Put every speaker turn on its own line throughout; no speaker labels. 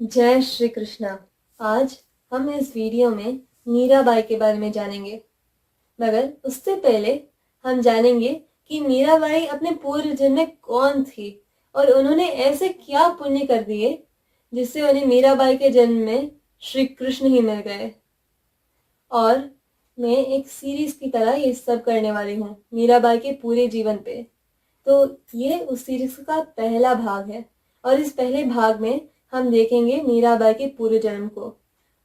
जय श्री कृष्णा। आज हम इस वीडियो में मीराबाई के बारे में जानेंगे, मगर उससे पहले हम जानेंगे कि मीराबाई अपने पूर्व जन्म में कौन थी और उन्होंने ऐसे क्या पुण्य कर दिए जिससे उन्हें मीराबाई के जन्म में श्री कृष्ण ही मिल गए। और मैं एक सीरीज की तरह ये सब करने वाली हूँ मीराबाई के पूरे जीवन पे। तो ये उस सीरीज का पहला भाग है और इस पहले भाग में हम देखेंगे मीराबाई के पूरे जन्म को।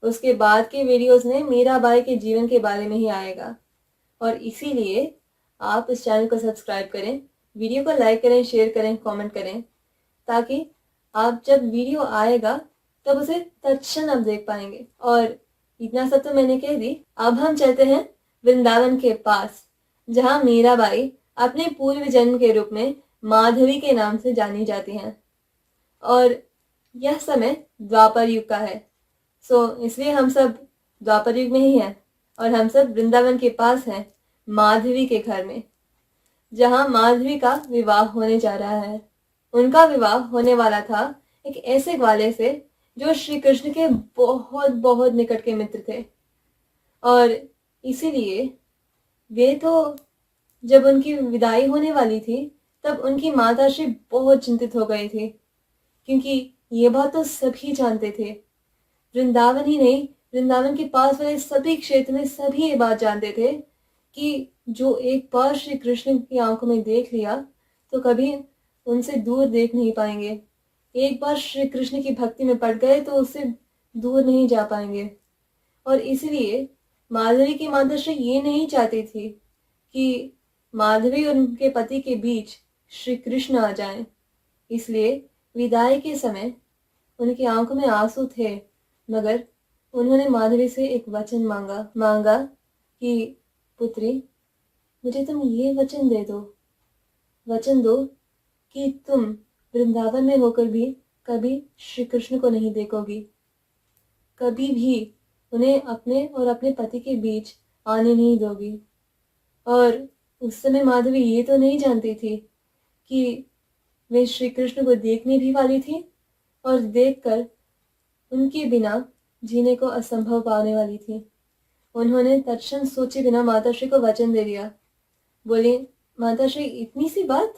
उसके बाद के वीडियोस में मीराबाई के जीवन के बारे में ही आएगा और इसीलिए आप इस चैनल को सब्सक्राइब करें, वीडियो को लाइक करें, शेयर करें, कमेंट करें, ताकि आप जब वीडियो आएगा तब उसे तत्क्षण आप देख पाएंगे। और इतना सब तो मैंने कह दी। अब हम चलते हैं वृंदावन के पास, जहाँ मीराबाई अपने पूर्व जन्म के रूप में माधवी के नाम से जानी जाती हैं और यह समय द्वापर युग का है। इसलिए हम सब द्वापर युग में ही हैं और हम सब वृंदावन के पास हैं, माधवी के घर में, जहाँ माधवी का विवाह होने जा रहा है। उनका विवाह होने वाला था एक ऐसे ग्वाले से जो श्री कृष्ण के बहुत बहुत निकट के मित्र थे। और इसीलिए वे तो जब उनकी विदाई होने वाली थी तब उनकी माता श्री बहुत चिंतित हो गई थी, क्योंकि ये बात तो सभी जानते थे। वृंदावन ही नहीं, वृंदावन के पास वाले सभी क्षेत्र में सभी ये बात जानते थे कि जो एक बार श्री कृष्ण की आंखों में देख लिया तो कभी उनसे दूर देख नहीं पाएंगे। एक बार श्री कृष्ण की भक्ति में पड़ गए तो उससे दूर नहीं जा पाएंगे। और इसलिए माधवी की माता श्री ये नहीं चाहती थी कि माधवी और उनके पति के बीच श्री कृष्ण आ जाएं। इसलिए विदाई के समय उनकी आंखों में आंसू थे, मगर उन्होंने माधवी से एक वचन मांगा कि पुत्री, मुझे तुम ये वचन दो कि तुम वृंदावन में होकर भी कभी श्री कृष्ण को नहीं देखोगी, कभी भी उन्हें अपने और अपने पति के बीच आने नहीं दोगी। और उस समय माधवी ये तो नहीं जानती थी कि वे श्री कृष्ण को देखने भी वाली थी और देखकर उनके बिना जीने को असंभव पाने वाली थी। उन्होंने तत्क्षण सोचे बिना माताश्री को वचन दे दिया। बोली, माताश्री इतनी सी बात?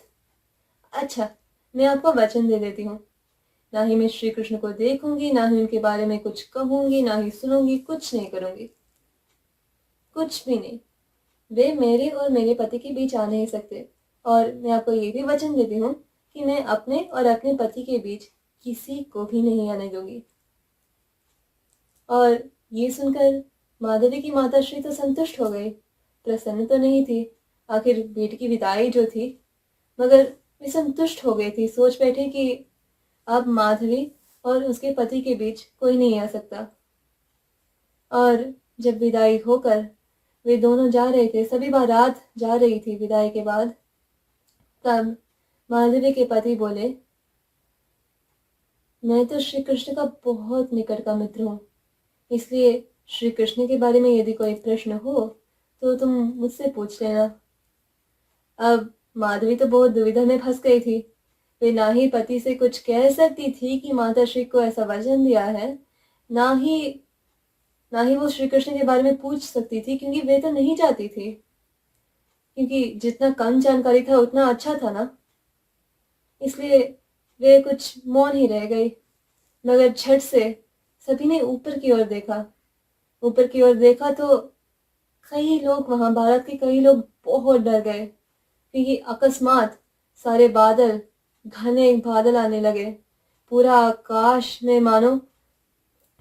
अच्छा, मैं आपको वचन दे देती हूँ। ना ही मैं श्री कृष्ण को देखूंगी, ना ही उनके बारे में कुछ कहूंगी, ना ही सुनूंगी, कुछ नहीं करूंगी, कुछ भी नहीं। वे मेरे और मेरे पति के बीच आ नहीं सकते। और मैं आपको ये भी वचन देती हूँ कि मैं अपने और अपने पति के बीच किसी को भी नहीं आने दूंगी। और ये सुनकर माधवी की माताश्री तो संतुष्ट हो गई, प्रसन्न तो नहीं थी, आखिर बेटी की विदाई जो थी, मगर वे संतुष्ट हो गई थी। सोच बैठे कि अब माधवी और उसके पति के बीच कोई नहीं आ सकता। और जब विदाई होकर वे दोनों जा रहे थे, सभी बारात जा रही थी विदाई के बाद, तब माधवी के पति बोले, मैं तो श्री कृष्ण का बहुत निकट का मित्र हूँ, इसलिए श्री कृष्ण के बारे में यदि कोई प्रश्न हो तो तुम मुझसे पूछ लेना। अब माधवी तो बहुत दुविधा में फंस गई थी। वे ना ही पति से कुछ कह सकती थी कि माताश्री को ऐसा वचन दिया है, ना ही वो श्री कृष्ण के बारे में पूछ सकती थी, क्योंकि वे तो नहीं चाहती थी, क्योंकि जितना कम जानकारी था उतना अच्छा था ना। इसलिए वे कुछ मौन ही रह गई। मगर झट से सभी ने ऊपर की ओर देखा तो कई लोग, वहां भारत के कई लोग बहुत डर गए, क्योंकि अकस्मात सारे घने बादल आने लगे। पूरा आकाश में मानो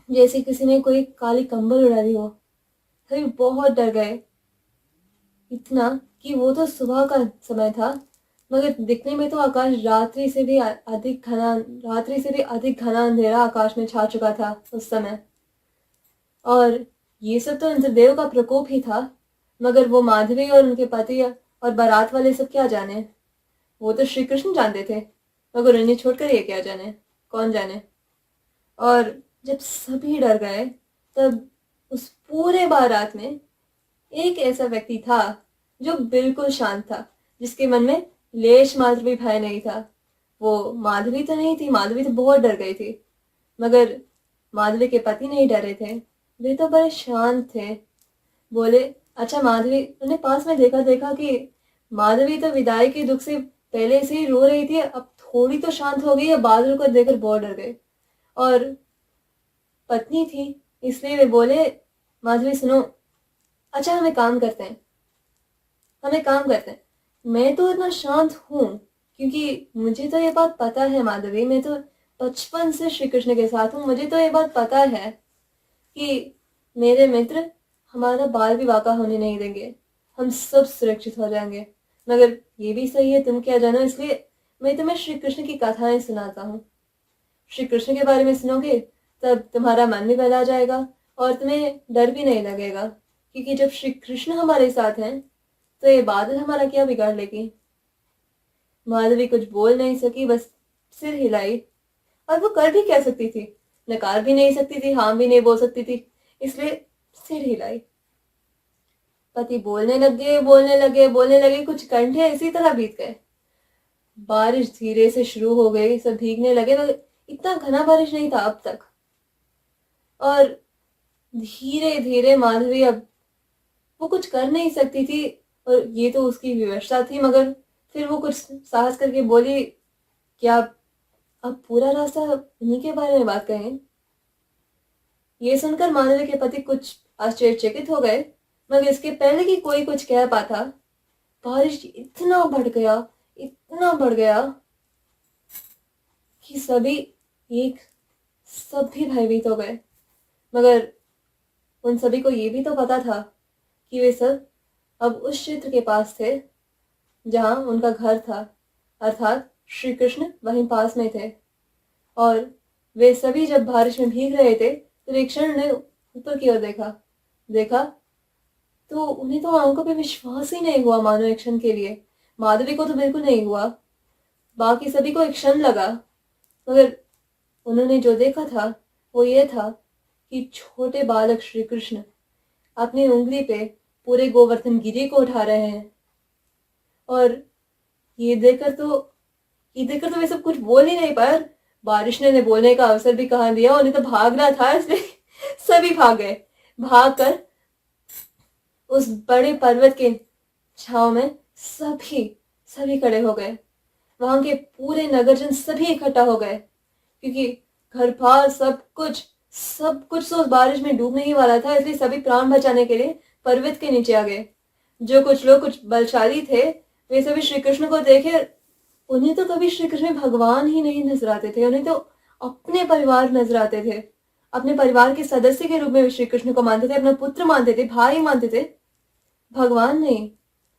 जैसे किसी ने कोई काली कंबल उड़ा दी हो। सभी बहुत डर गए, इतना कि वो तो सुबह का समय था, मगर दिखने में तो आकाश रात्रि से भी अधिक घना अंधेरा आकाश में छा चुका था उस समय। और ये सब तो इंद्रदेव का प्रकोप ही था, मगर वो माधवी और उनके पति और बारात वाले सब क्या जाने। वो तो श्री कृष्ण जानते थे, मगर उन्हें छोड़कर ये क्या जाने, कौन जाने। और जब सभी डर गए तब उस पूरे बारात में एक ऐसा व्यक्ति था जो बिल्कुल शांत था, जिसके मन में लेश मात्र भी भय नहीं था। वो माधवी तो नहीं थी, माधवी तो बहुत डर गई थी, मगर माधवी के पति नहीं डरे थे, वे तो बड़े शांत थे। बोले, अच्छा माधवी, उन्हें पास में देखा देखा कि माधवी तो विदाई के दुख से पहले से ही रो रही थी, अब थोड़ी तो शांत हो गई है, बादल को देखकर बहुत डर गए। और पत्नी थी, इसलिए वे बोले, माधवी सुनो, अच्छा हम एक काम करते हैं, मैं तो इतना शांत हूं क्योंकि मुझे तो ये बात पता है माधवी, मैं तो बचपन से श्री कृष्ण के साथ हूँ, मुझे तो ये बात पता है कि मेरे मित्र हमारा बाल विवाह का होने नहीं देंगे, हम सब सुरक्षित हो जाएंगे। मगर ये भी सही है, तुम क्या जानो, इसलिए मैं तुम्हें श्री कृष्ण की कथाएं सुनाता हूँ। श्री कृष्ण के बारे में सुनोगे तब तुम्हारा मन भी बहला जाएगा और तुम्हें डर भी नहीं लगेगा, क्योंकि जब श्री कृष्ण हमारे साथ हैं तो ये बादल हमारा क्या बिगाड़ लेगी। माधवी कुछ बोल नहीं सकी, बस सिर हिलाई। और वो कर भी क्या सकती थी, नकार भी नहीं सकती थी, हाँ भी नहीं बोल सकती थी, इसलिए सिर हिलाई। पति बोलने लगे, कुछ घंटे इसी तरह बीत गए। बारिश धीरे से शुरू हो गई, सब भीगने लगे, मगर इतना घना बारिश नहीं था अब तक। और धीरे धीरे माधवी, अब वो कुछ कर नहीं सकती थी और ये तो उसकी विवशता थी, मगर फिर वो कुछ साहस करके बोली, क्या अब पूरा रास्ता उन्हीं के बारे में बात करें। ये सुनकर माधवी के पति कुछ आश्चर्यचकित हो गए, मगर इसके पहले कि कोई कुछ कह पाता, बारिश इतना बढ़ गया कि सब भी भयभीत हो गए। मगर उन सभी को ये भी तो पता था कि वे सब अब उस क्षेत्र के पास थे जहां उनका घर था, अर्थात श्री कृष्ण वहीं पास में थे। और वे सभी जब बारिश में भीग रहे थे तो एक क्षण ने ऊपर की ओर देखा तो उन्हें तो आंखों पे विश्वास ही नहीं हुआ, मानो एक क्षण के लिए। माधवी को तो बिल्कुल नहीं हुआ, बाकी सभी को एक क्षण लगा, मगर उन्होंने जो देखा था वो ये था कि छोटे बालक श्री कृष्ण अपनी उंगली पे पूरे गोवर्धन गिरी को उठा रहे हैं। और ये देखकर तो वे सब कुछ बोल ही नहीं पाए। बारिश ने बोलने का अवसर भी कहाँ दिया, उन्हें तो भागना था, इसलिए सभी भाग गए। भागकर उस बड़े पर्वत के छांव में सभी खड़े हो गए। वहां के पूरे नगरजन सभी इकट्ठा हो गए, क्योंकि घर बार सब कुछ तो उस बारिश में डूबने ही वाला था, इसलिए सभी प्राण बचाने के लिए पर्वत के नीचे आ गए। जो कुछ लोग कुछ बलशाली थे वे सभी श्री कृष्ण को देखे, उन्हें तो कभी श्री कृष्ण भगवान ही नहीं नजर आते थे, उन्हें तो अपने परिवार नजर आते थे, अपने परिवार के सदस्य के रूप में श्री कृष्ण को मानते थे, अपना पुत्र मानते थे, भाई मानते थे, भगवान नहीं।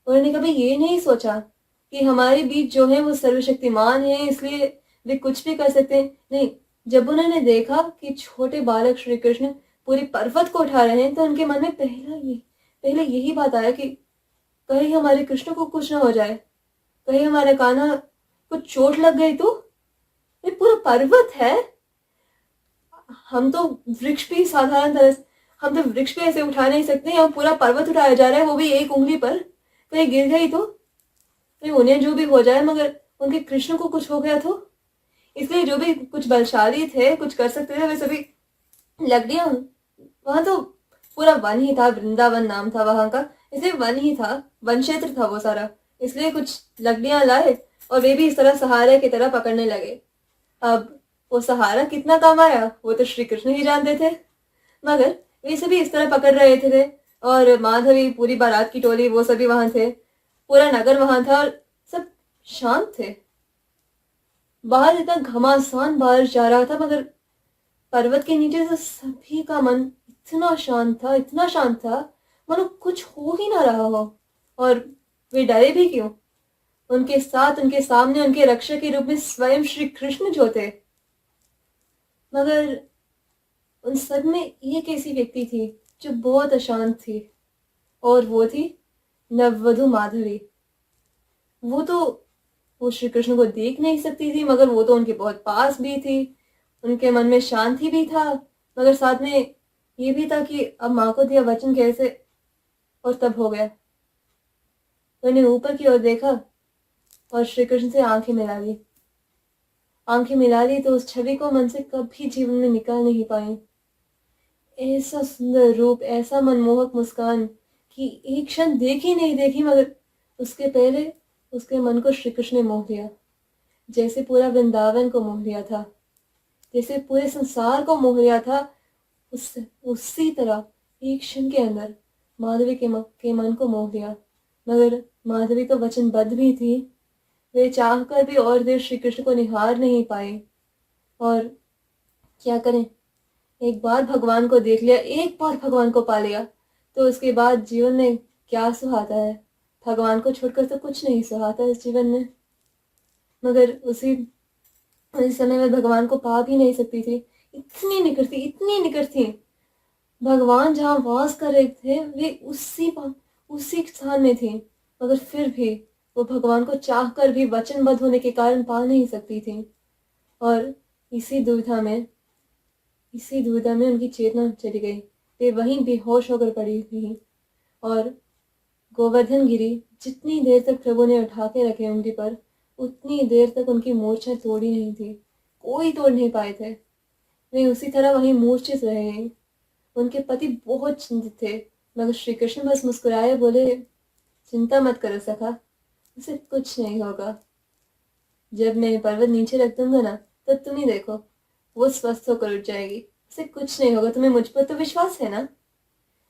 उन्होंने कभी ये नहीं सोचा कि हमारे बीच जो है वो सर्वशक्तिमान है, इसलिए वे कुछ भी कर सकते हैं। नहीं, जब उन्होंने देखा कि छोटे बालक श्री कृष्ण पूरी पर्वत को उठा रहे हैं तो उनके मन में पहले यही बात आया कि कहीं हमारे कृष्ण को कुछ ना हो जाए, कहीं हमारा कान्हा कुछ चोट लग गई तो। ये पूरा पर्वत है, हम तो वृक्ष भी साधारण तरह से, हम तो वृक्ष भी ऐसे उठा नहीं सकते, हम पूरा पर्वत उठाया जा रहा है, वो भी एक उंगली पर। कहीं गिर गई तो उन्हें जो भी हो जाए, मगर उनके कृष्ण को कुछ हो गया तो। इसलिए जो भी कुछ बलशाली थे, कुछ कर सकते थे, वे सभी लकड़ियां, वहां तो पूरा वन ही था, वृंदावन नाम था वहां का, इसलिए वन ही था, वन क्षेत्र था वो सारा, इसलिए कुछ लकड़ियां लाए और वे भी इस तरह सहारे की तरह पकड़ने लगे। अब वो सहारा कितना काम आया वो तो श्री कृष्ण ही जानते थे, मगर वे सभी इस तरह पकड़ रहे थे और माधवी, पूरी बारात की टोली, वो सभी वहां थे, पूरा नगर वहां था और सब शांत थे। बाहर इतना घमासान बारिश जा रहा था, मगर पर्वत के नीचे से सभी का मन इतना शांत था मानो कुछ हो ही ना रहा हो। और वे डरे भी क्यों, उनके साथ, उनके सामने, उनके रक्षक के रूप में स्वयं श्री कृष्ण जो थे। मगर उन सब में एक ऐसी व्यक्ति थी जो बहुत अशांत थी, और वो थी नववधु माधवी। वो श्री कृष्ण को देख नहीं सकती थी, मगर वो तो उनके बहुत पास भी थी, उनके मन में शांति भी था, मगर साथ में ये भी था कि अब माँ को दिया वचन कैसे। और तब हो गया, उन्हें ऊपर की ओर देखा और श्री कृष्ण से आंखें मिला ली। आंखें मिला ली तो उस छवि को मन से कभी जीवन में निकाल नहीं पाई। ऐसा सुंदर रूप, ऐसा मनमोहक मुस्कान कि एक क्षण देखी नहीं देखी, मगर उसके पहले उसके मन को श्री कृष्ण ने मोह लिया। जैसे पूरा वृंदावन को मोह लिया था, जैसे पूरे संसार को मोह लिया था, उसी तरह एक क्षण के अंदर माधवी के मन को मोह लिया। मगर माधवी तो वचनबद्ध भी थी, वे चाहकर भी और देर श्री कृष्ण को निहार नहीं पाए। और क्या करें, एक बार भगवान को देख लिया, एक बार भगवान को पा लिया, तो उसके बाद जीवन में क्या सुहाता है। भगवान को छोड़कर तो कुछ नहीं सुहाता इस जीवन में। मगर उसी समय में भगवान को पा भी नहीं सकती थी। इतनी निकट थी, इतनी निकट थी। भगवान जहाँ वास कर रहे थे वे उसी स्थान में थी, मगर फिर भी वो भगवान को चाहकर भी वचनबद्ध होने के कारण पा नहीं सकती थी। और इसी दुविधा में उनकी चेतना चली गई। वे वहीं बेहोश होकर पड़ी थी। और गोवर्धन गिरी जितनी देर तक प्रभु ने उठा के रखे उंगली पर, उतनी देर तक उनकी मूर्छा तोड़ी नहीं थी, कोई तोड़ नहीं पाए थे। वे उसी तरह वहीं मूर्छित रहे। उनके पति बहुत चिंतित थे, मगर श्री कृष्ण बस मुस्कुराए, बोले, चिंता मत करो सखा, उसे कुछ नहीं होगा। जब मैं पर्वत नीचे रख दूंगा ना, तब तुम ही देखो, वो स्वस्थ होकर उठ जाएगी, उसे कुछ नहीं होगा। तुम्हें मुझ पर तो विश्वास है ना?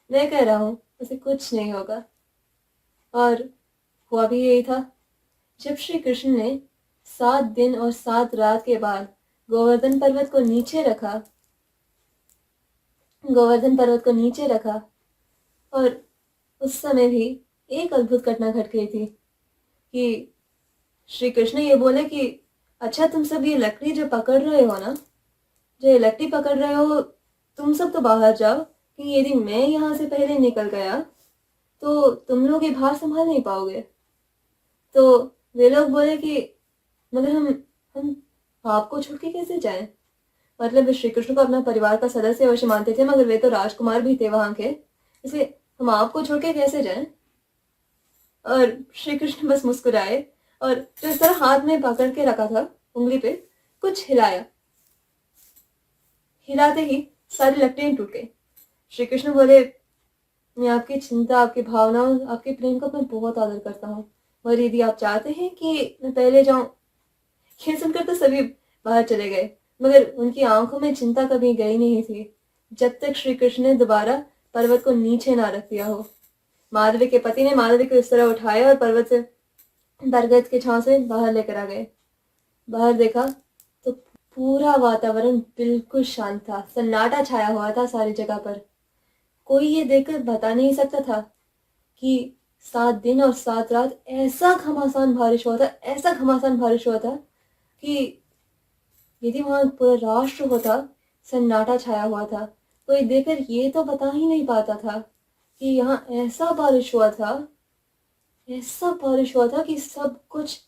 मैं कह रहा हूं, उसे कुछ नहीं होगा। और हुआ भी यही था। जब श्री कृष्ण ने 7 दिन और 7 रात के बाद गोवर्धन पर्वत को नीचे रखा, और उस समय भी एक अद्भुत घटना घट गई थी कि श्री कृष्ण ये बोले कि अच्छा, तुम सब ये लकड़ी जो पकड़ रहे हो ना, जो ये लकड़ी पकड़ रहे हो, तुम सब तो बाहर जाओ, कि यदि मैं यहाँ से पहले निकल गया तो तुम लोग ये भार संभाल नहीं पाओगे। तो वे लोग बोले कि मगर हम आपको छोड़ के कैसे जाएं? मतलब वे श्री कृष्ण को अपना परिवार का सदस्य अवश्य मानते थे, मगर वे तो राजकुमार भी थे वहां के, इसलिए हम आपको छोड़ के कैसे जाएं? और श्री कृष्ण बस मुस्कुराए और जो इस तरह हाथ में पकड़ के रखा था उंगली पे, कुछ हिलाया। हिलाते ही सारी लकड़ियां टूट गई। श्री कृष्ण बोले, मैं आपकी चिंता, आपकी भावनाओं, आपके प्रेम का मैं बहुत आदर करता हूँ, और यदि आप चाहते हैं कि मैं पहले जाऊं। ये सुनकर तो सभी बाहर चले गए, मगर उनकी आंखों में चिंता कभी गई नहीं थी, जब तक श्री कृष्ण ने दोबारा पर्वत को नीचे ना रख दिया हो। माधवी के पति ने माधवी को इस तरह उठाया और पर्वत से बरगद के छांव से बाहर लेकर आ गए। बाहर देखा तो पूरा वातावरण बिल्कुल शांत था, सन्नाटा छाया हुआ था सारी जगह पर। कोई ये देखकर बता नहीं सकता था कि 7 दिन और 7 रात ऐसा घमासान बारिश हुआ था कि यदि वहां पूरा राष्ट्र होता, सन्नाटा छाया हुआ था, कोई देखकर ये तो बता ही नहीं पाता था कि यहाँ ऐसा बारिश हुआ था कि सब कुछ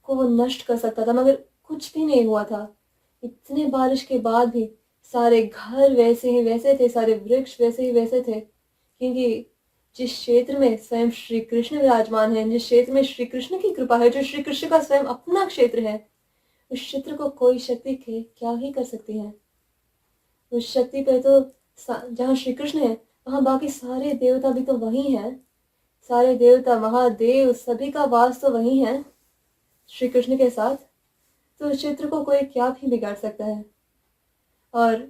को वो नष्ट कर सकता था, मगर कुछ भी नहीं हुआ था। इतने बारिश के बाद भी सारे घर वैसे ही वैसे थे, सारे वृक्ष वैसे ही वैसे थे, क्योंकि जिस क्षेत्र में स्वयं श्री कृष्ण विराजमान है, जिस क्षेत्र में श्री कृष्ण की कृपा है, जो श्री कृष्ण का स्वयं अपना क्षेत्र है, उस क्षेत्र को कोई शक्ति क्या ही कर सकती है। उस शक्ति पे तो जहाँ श्री कृष्ण है, वहां बाकी सारे देवता भी तो वही हैं। सारे देवता, महादेव, सभी का वास तो वही है श्री कृष्ण के साथ। तो उस चित्र को कोई क्या भी बिगाड़ सकता है। और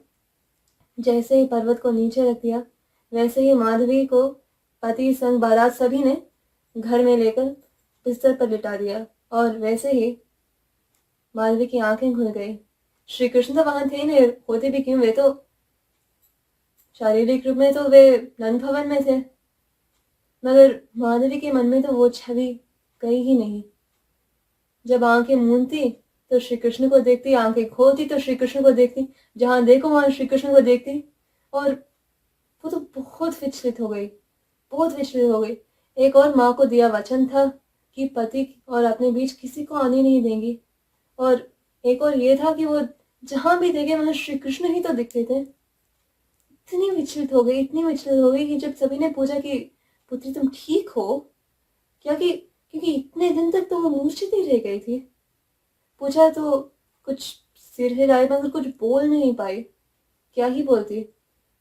जैसे ही पर्वत को नीचे रख दिया, वैसे ही माधवी को पति संग बारात सभी ने घर में लेकर बिस्तर पर लिटा दिया, और वैसे ही माधवी की आंखें खुल गई। श्री कृष्ण तो वहां थे नहीं, होते भी क्यों, वे तो शारीरिक रूप में तो वे नंद भवन में थे, मगर माधवी के मन में तो वो छवि गई ही नहीं। जब आंखें मूंदती तो श्री कृष्ण को देखती, आंखें खोलती तो श्री कृष्ण को देखती, जहां देखो वहां श्री कृष्ण को देखती, और वो तो बहुत विचलित हो गई। एक और माँ को दिया वचन था कि पति और अपने बीच किसी को आने नहीं देंगी, और एक और ये था कि वो जहां भी देखे वहां श्री कृष्ण ही तो दिखते थे। इतनी विचलित हो गई कि जब सभी ने पूछा कि पुत्री तुम ठीक हो क्या, कि क्योंकि इतने दिन तक तो वो मूर्छित ही रह गई थी। पूछा तो कुछ सिर हिलाए मगर कुछ बोल नहीं पाई। क्या ही बोलती,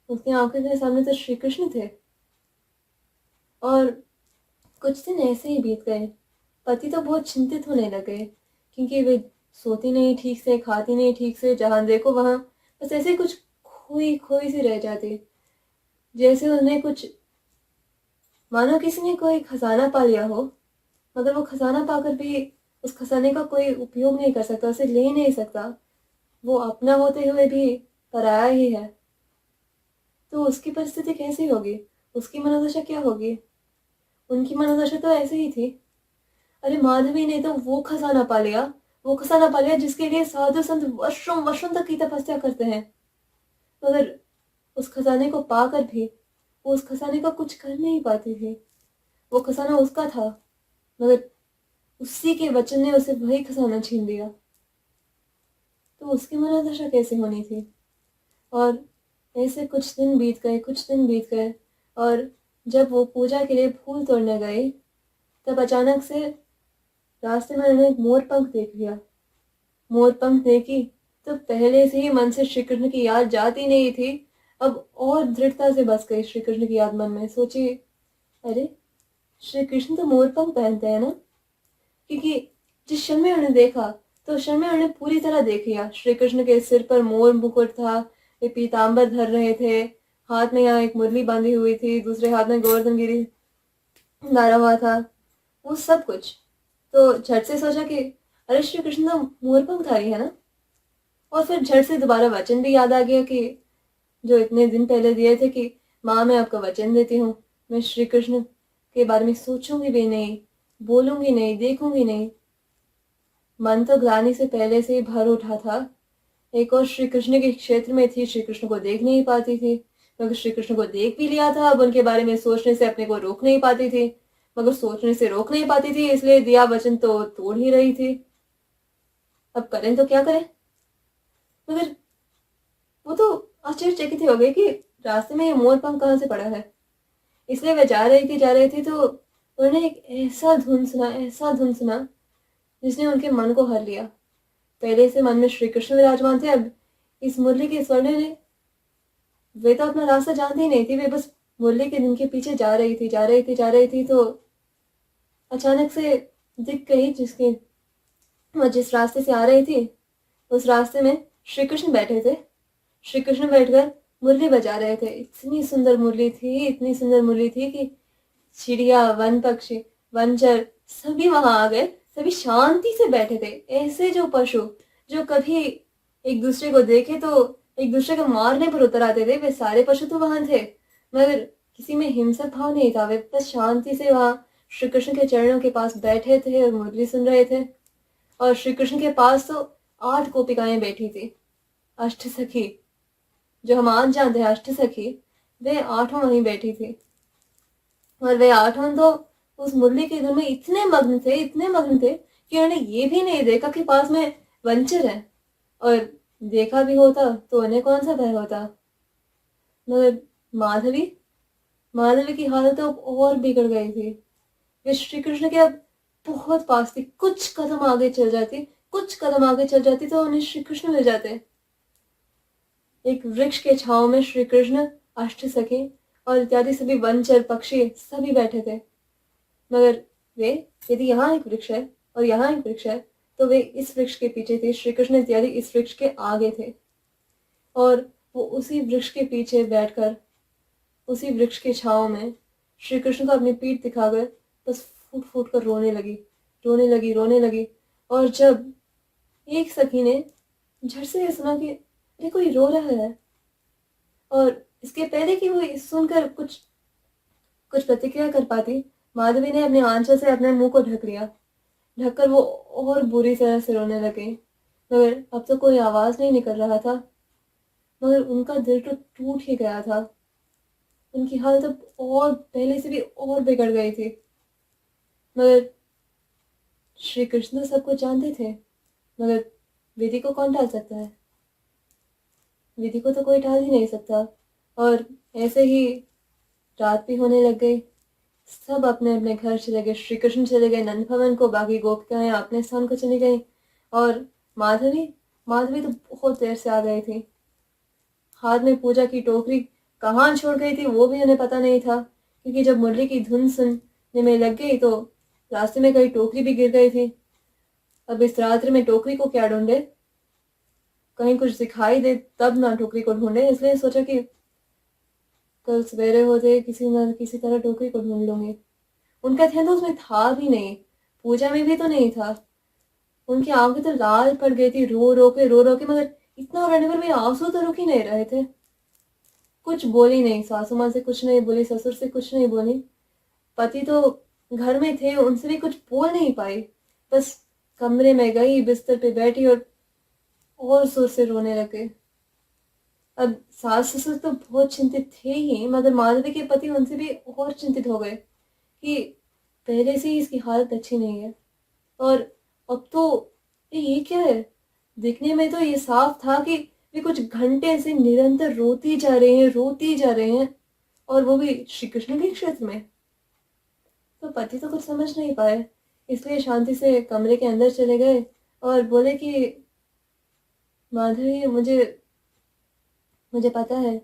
उसकी आंखों के सामने तो श्री कृष्ण थे। और कुछ दिन ऐसे ही बीत गए। पति तो बहुत चिंतित होने लगे क्योंकि वे सोती नहीं ठीक से, खाती नहीं ठीक से, जहां देखो वहां बस ऐसे कुछ खोई खोई सी रह जाती, जैसे उन्हें कुछ, मानो किसी ने कोई खजाना पा लिया हो मगर वो खजाना पाकर भी उस खजाने का कोई उपयोग नहीं कर सकता, उसे ले नहीं सकता, वो अपना होते हुए भी पराया ही है। तो उसकी परिस्थिति कैसी होगी, उसकी मनोदशा क्या होगी? उनकी मनोदशा तो ऐसे ही थी। अरे माधवी ने तो वो खजाना पा लिया, वो खजाना पा लिया जिसके लिए साधु संत वर्षों वर्षों तक की तपस्या करते हैं, मगर उस खजाने को पाकर भी वो उस खजाने का कुछ कर नहीं पाती थी। वो खजाना उसका था मगर उसी के वचन ने उसे वही खजाना छीन लिया। तो उसकी मनोदशा कैसे होनी थी? और ऐसे कुछ दिन बीत गए, कुछ दिन बीत गए, और जब वो पूजा के लिए फूल तोड़ने गई तब अचानक से रास्ते में उन्होंने एक मोर पंख देख लिया। मोर पंख देखी तो पहले से ही मन से श्री कृष्ण की याद जाती नहीं थी, अब और दृढ़ता से बस गई श्री कृष्ण की याद मन में। सोची, अरे श्री कृष्ण तो मोर पंख पहनते हैं ना, क्योंकि जिस क्षण में उन्हें देखा तो उस क्षण में उन्हें पूरी तरह देख लिया। श्री कृष्ण के सिर पर मोर मुकुट था, वे पीताम्बर धर रहे थे, हाथ में यहाँ एक मुरली बांधी हुई थी, दूसरे हाथ में गोवर्धन गिरी डाला हुआ था, वो सब कुछ। तो झट से सोचा कि अरे श्री कृष्ण तो मोर पंखधारी है ना। और फिर झट से दोबारा वचन भी याद आ गया कि जो इतने दिन पहले दिए थे कि माँ मैं आपका वचन देती हूँ, मैं श्री कृष्ण के बारे में सोचूंगी भी नहीं, बोलूंगी नहीं, देखूंगी नहीं। मन तो ग्लानि से पहले से ही भर उठा था। एक और श्री कृष्ण के क्षेत्र में थी, श्री कृष्ण को देख नहीं पाती थी, मगर श्री कृष्ण को देख भी लिया था, अब उनके बारे में सोचने से अपने को रोक नहीं पाती थी, मगर सोचने से रोक नहीं पाती थी, इसलिए दिया वचन तो तोड़ ही रही थी। अब करें तो क्या करें? मगर वो तो आश्चर्यचकित हो गए कि रास्ते में ये मोर पंख कहाँ से पड़ा है। इसलिए वे जा रही थी तो उन्होंने एक ऐसा धुन सुना, ऐसा धुन सुना जिसने उनके मन को हर लिया। पहले से मन में श्री कृष्ण विराजमान थे, अब इस मुरली के स्वर्ण ने, वे तो अपना रास्ता जानती ही नहीं थी, वे बस मुरली के दिन के पीछे जा रही थी, जा रही थी, जा रही थी। तो अचानक से दिख गई जिसके, वो जिस रास्ते से आ रही थी उस रास्ते में श्री कृष्ण बैठे थे। श्री कृष्ण बैठकर मुरली बजा रहे थे। इतनी सुंदर मुरली थी, इतनी सुंदर मुरली थी कि चिड़िया, वन पक्षी, वनचर सभी वहां आ गए, सभी शांति से बैठे थे। ऐसे जो पशु जो कभी एक दूसरे को देखे तो एक दूसरे को मारने पर उतर आते थे, वे सारे पशु तो वहां थे, मगर किसी में हिंसक भाव नहीं था। वे बस शांति से वहां श्री कृष्ण के चरणों के पास बैठे थे और मुरली सुन रहे थे। और श्री कृष्ण के पास तो 8 गोपिकाएं बैठी थी, अष्ट सखी, जो हम आज जानते हैं अष्ट सखी, वे 8 वहीं बैठी थी। और वे 8 तो उस मुरली के धुन में इतने मग्न थे, इतने मग्न थे कि उन्होंने ये भी नहीं देखा कि पास में वंचर है, और देखा भी होता तो उन्हें कौन सा भय होता। मगर माधवी, माधवी की हालत अब और बिगड़ गई थी। वे श्री कृष्ण के अब बहुत पास थी, कुछ कदम आगे चल जाती, कुछ कदम आगे चल जाती तो उन्हें श्री कृष्ण मिल जाते। एक वृक्ष के छांव में श्री कृष्ण, अष्ट सखी और इत्यादि सभी वनचर पक्षी सभी बैठे थे। मगर वे, यदि यहाँ एक वृक्ष है और यहाँ एक वृक्ष है तो वे इस वृक्ष के पीछे थे, श्री कृष्ण इत्यादि इस वृक्ष के आगे थे। और वो उसी वृक्ष के पीछे बैठकर उसी वृक्ष के छांव में श्री कृष्ण को अपनी पीठ दिखाकर बस फूट फूट कर रोने लगी, रोने लगी, रोने लगी। और जब एक सखी ने झट से ये सुना कि अरे कोई रो रहा है, और इसके पहले कि वो सुनकर कुछ कुछ प्रतिक्रिया कर पाती, माधवी ने अपने आंचल से अपने मुंह को ढक लिया। ढककर वो और बुरी तरह से रोने लगे, मगर अब तो कोई आवाज नहीं निकल रहा था। मगर उनका दिल तो टूट ही गया था, उनकी हालत अब और पहले से भी और बिगड़ गई थी। मगर श्री कृष्ण सब कुछ जानते थे, मगर विधि को कौन टाल सकता है? विधि को तो कोई टाल ही नहीं सकता। और ऐसे ही रात भी होने लग गई, सब अपने अपने घर चले गए। श्री कृष्ण चले गए नंद भवन को, बाकी गोपिकाएं अपने स्थान को चली गई, और माधवी माधवी तो बहुत देर से आ गई थी। हाथ में पूजा की टोकरी कहाँ छोड़ गई थी वो भी उन्हें पता नहीं था, क्योंकि जब मुरली की धुन सुनने में लग गई तो रास्ते में कहीं टोकरी भी गिर गई थी। अब इस रात्रि में टोकरी को क्या ढूंढे, कहीं कुछ दिखाई दे तब ना टोकरी को ढूंढे। इसलिए सोचा कि कल सवेरे होते किसी न किसी तरह टोकरी को ढूंढ लूंगी। उनका ध्यान तो उसमें था भी नहीं, पूजा में भी तो नहीं था। उनकी आंखें तो लाल पड़ गई थी रो रो के, मगर इतना रोने पर भी आंसू तो रुक ही नहीं रहे थे। कुछ बोली नहीं, सासू माँ से कुछ नहीं बोली, ससुर से कुछ नहीं बोली। पति तो घर में थे, उनसे भी कुछ बोल नहीं पाई। बस कमरे में गई, बिस्तर पे बैठी और जोर से रोने लगे। अब सास ससुर तो बहुत चिंतित थे ही, मगर माधवी के पति उनसे भी और चिंतित हो गए कि पहले से ही इसकी हालत अच्छी नहीं है। और अब तो ये क्या है, दिखने में तो ये साफ था कि वे कुछ घंटे से निरंतर रोती जा रहे हैं, और वो भी श्री कृष्ण के क्षेत्र में। तो पति तो कुछ समझ नहीं पाए, इसलिए शांति से कमरे के अंदर चले गए और बोले कि माधवी, मुझे मुझे पता है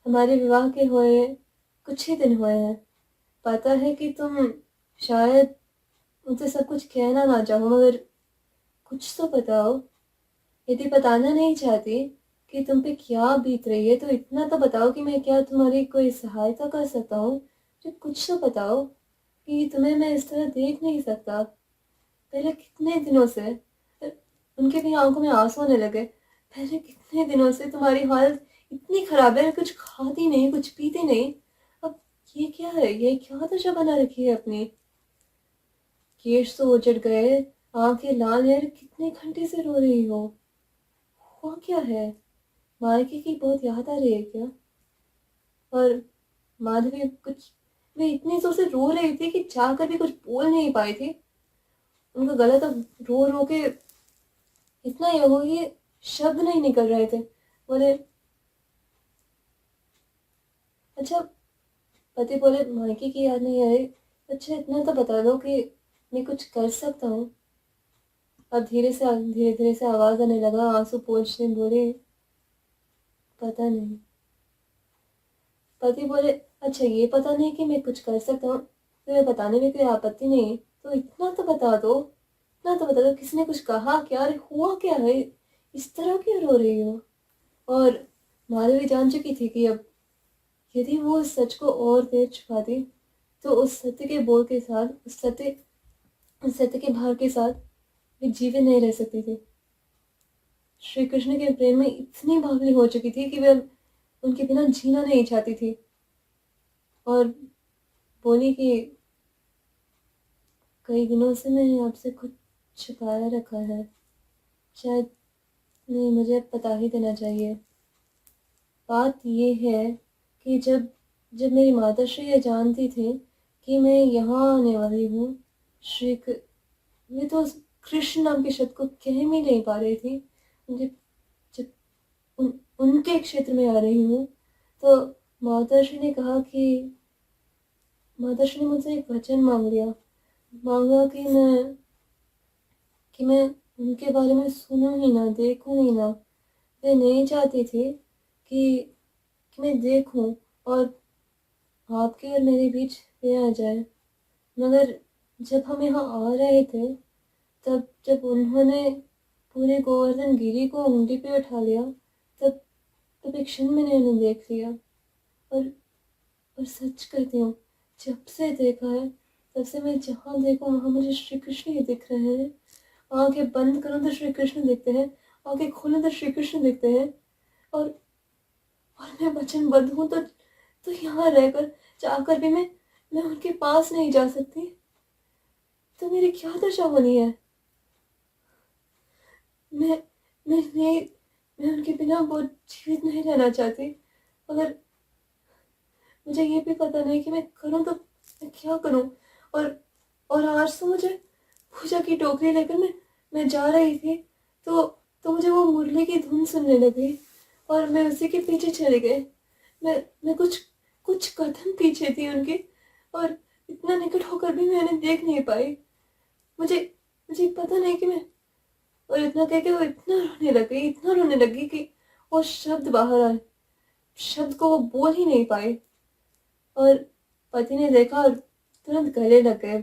हमारे विवाह के हुए कुछ ही दिन हुए हैं। पता है कि तुम शायद मुझसे सब कुछ कहना ना चाहो, मगर कुछ तो बताओ। यदि बताना नहीं चाहती कि तुम पे क्या बीत रही है तो इतना तो बताओ कि मैं क्या तुम्हारी कोई सहायता कर सकता हूँ। जो कुछ तो बताओ कि तुम्हें मैं इस तरह देख नहीं सकता। पहले कितने दिनों से, उनके भी आंखों में आंसू आने लगे, पहले कितने दिनों से तुम्हारी हालत इतनी खराब है, कुछ खाती नहीं, कुछ पीती नहीं। अब ये क्या है, ये क्या दशा बना रखी है अपनी। केश तो उजड़ गए, आंखें लाल है, कितने घंटे से रो रही हो। हुआ क्या है, मायके की बहुत याद आ रही है क्या। और माधवी कुछ, वे इतनी जोर से रो रही थी कि चाहकर भी कुछ बोल नहीं पाई थी। उनका गला तो रो रो के इतना ये हो कि शब्द नहीं निकल रहे थे। बोले, अच्छा। पति बोले, मायके की याद नहीं आ रही, अच्छा इतना तो बता दो कि मैं कुछ कर सकता हूँ। अब धीरे धीरे से आवाज आने लगा, आंसू पोंछने बोले, पता नहीं। पति बोले, अच्छा ये पता नहीं कि मैं कुछ कर सकता हूँ, तुम्हें बताने में कोई आपत्ति नहीं, तो इतना तो बता दो, इतना तो बता दो, किसी ने कुछ कहा क्या, अरे हुआ क्या है, इस तरह क्यों रो रही हो। और माधवी जान चुकी थी कि अब यदि वो उस सच को और देर छुपाती तो उस सत्य के बोल के साथ, उस सत्य के भार के साथ वे जीवित नहीं रह सकती थी। श्री कृष्ण के प्रेम में इतनी बावली हो चुकी थी कि वे उनके बिना जीना नहीं चाहती थी। और बोली कि कई दिनों से मैंने आपसे कुछ छुपाया रखा है, शायद नहीं, मुझे पता ही देना चाहिए। बात ये है कि जब जब मेरी माताश्री ये जानती थी कि मैं यहाँ आने वाली हूँ, वे तो कृष्ण नाम के शब्द को कह भी नहीं पा रही थी। जब जब उनके क्षेत्र में आ रही हूँ तो माताश्री ने कहा कि माताश्री ने मुझसे एक वचन मांगा कि मैं उनके बारे में सुनूं ही ना, देखूं ही ना। वे नहीं चाहती थी कि मैं देखूं और आपके और मेरे बीच वे आ जाए। मगर जब हम यहाँ आ रहे थे, तब जब उन्होंने पूरे गोवर्धन गिरी को उंगली पे उठा लिया, तब तब एक क्षण मैंने उन्हें देख लिया। और सच कहती हूँ, जब से देखा है तब से मैं जहाँ देखूँ वहाँ मुझे श्री कृष्ण ही दिख रहे हैं। आंखें बंद करूँ तो श्री कृष्ण दिखते हैं, आंखें खोलूं तो श्री कृष्ण दिखते हैं। और मैं वचनबद्ध हूँ तो यहाँ रहकर चाहकर भी मैं उनके पास नहीं जा सकती। तो मेरी क्या दशा होनी है। मैं मैं नहीं मैं उनके बिना वो जीवित नहीं रहना चाहती, मगर मुझे ये भी पता नहीं कि मैं करूँ तो मैं क्या करूँ। और आज तो मुझे पूजा की टोकरी लेकर मैं जा रही थी तो मुझे वो मुरली की धुन सुनने लगी और मैं उसी के पीछे चली गई। मैं कुछ कदम पीछे थी उनके, और इतना निकट होकर भी मैं उन्हें देख नहीं पाई। मुझे मुझे पता नहीं कि मैं और इतना कह के वो इतना रोने लगी कि वो शब्द बाहर आए, शब्द को वो बोल ही नहीं पाए। और पति ने देखा और तुरंत गले लग गए।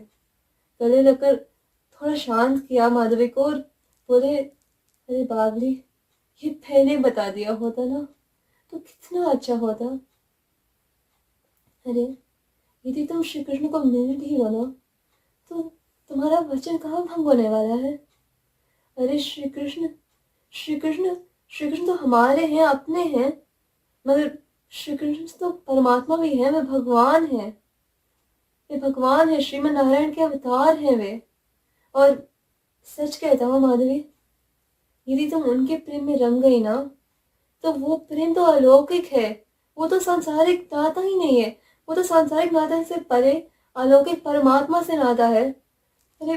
गले लगकर थोड़ा शांत किया माधवी को और बोले, अरे बावली, ये पहले बता दिया होता ना तो कितना अच्छा होता। अरे यदि तुम श्री कृष्ण को मिल भी लो ना तो तुम्हारा वचन कहाँ भंग होने वाला है। अरे श्री कृष्ण, श्री कृष्ण, श्री कृष्ण तो हमारे हैं, अपने हैं, मगर श्री कृष्ण तो परमात्मा भी है, वे भगवान है, वे भगवान है, श्रीमन नारायण के अवतार हैं वे। और सच कहता हूँ माधवी, यदि तुम उनके प्रेम में रंग गई ना तो वो प्रेम तो अलौकिक है, वो तो सांसारिक नाता ही नहीं है, वो तो सांसारिक नाता से परे अलौकिक परमात्मा से नाता है। अरे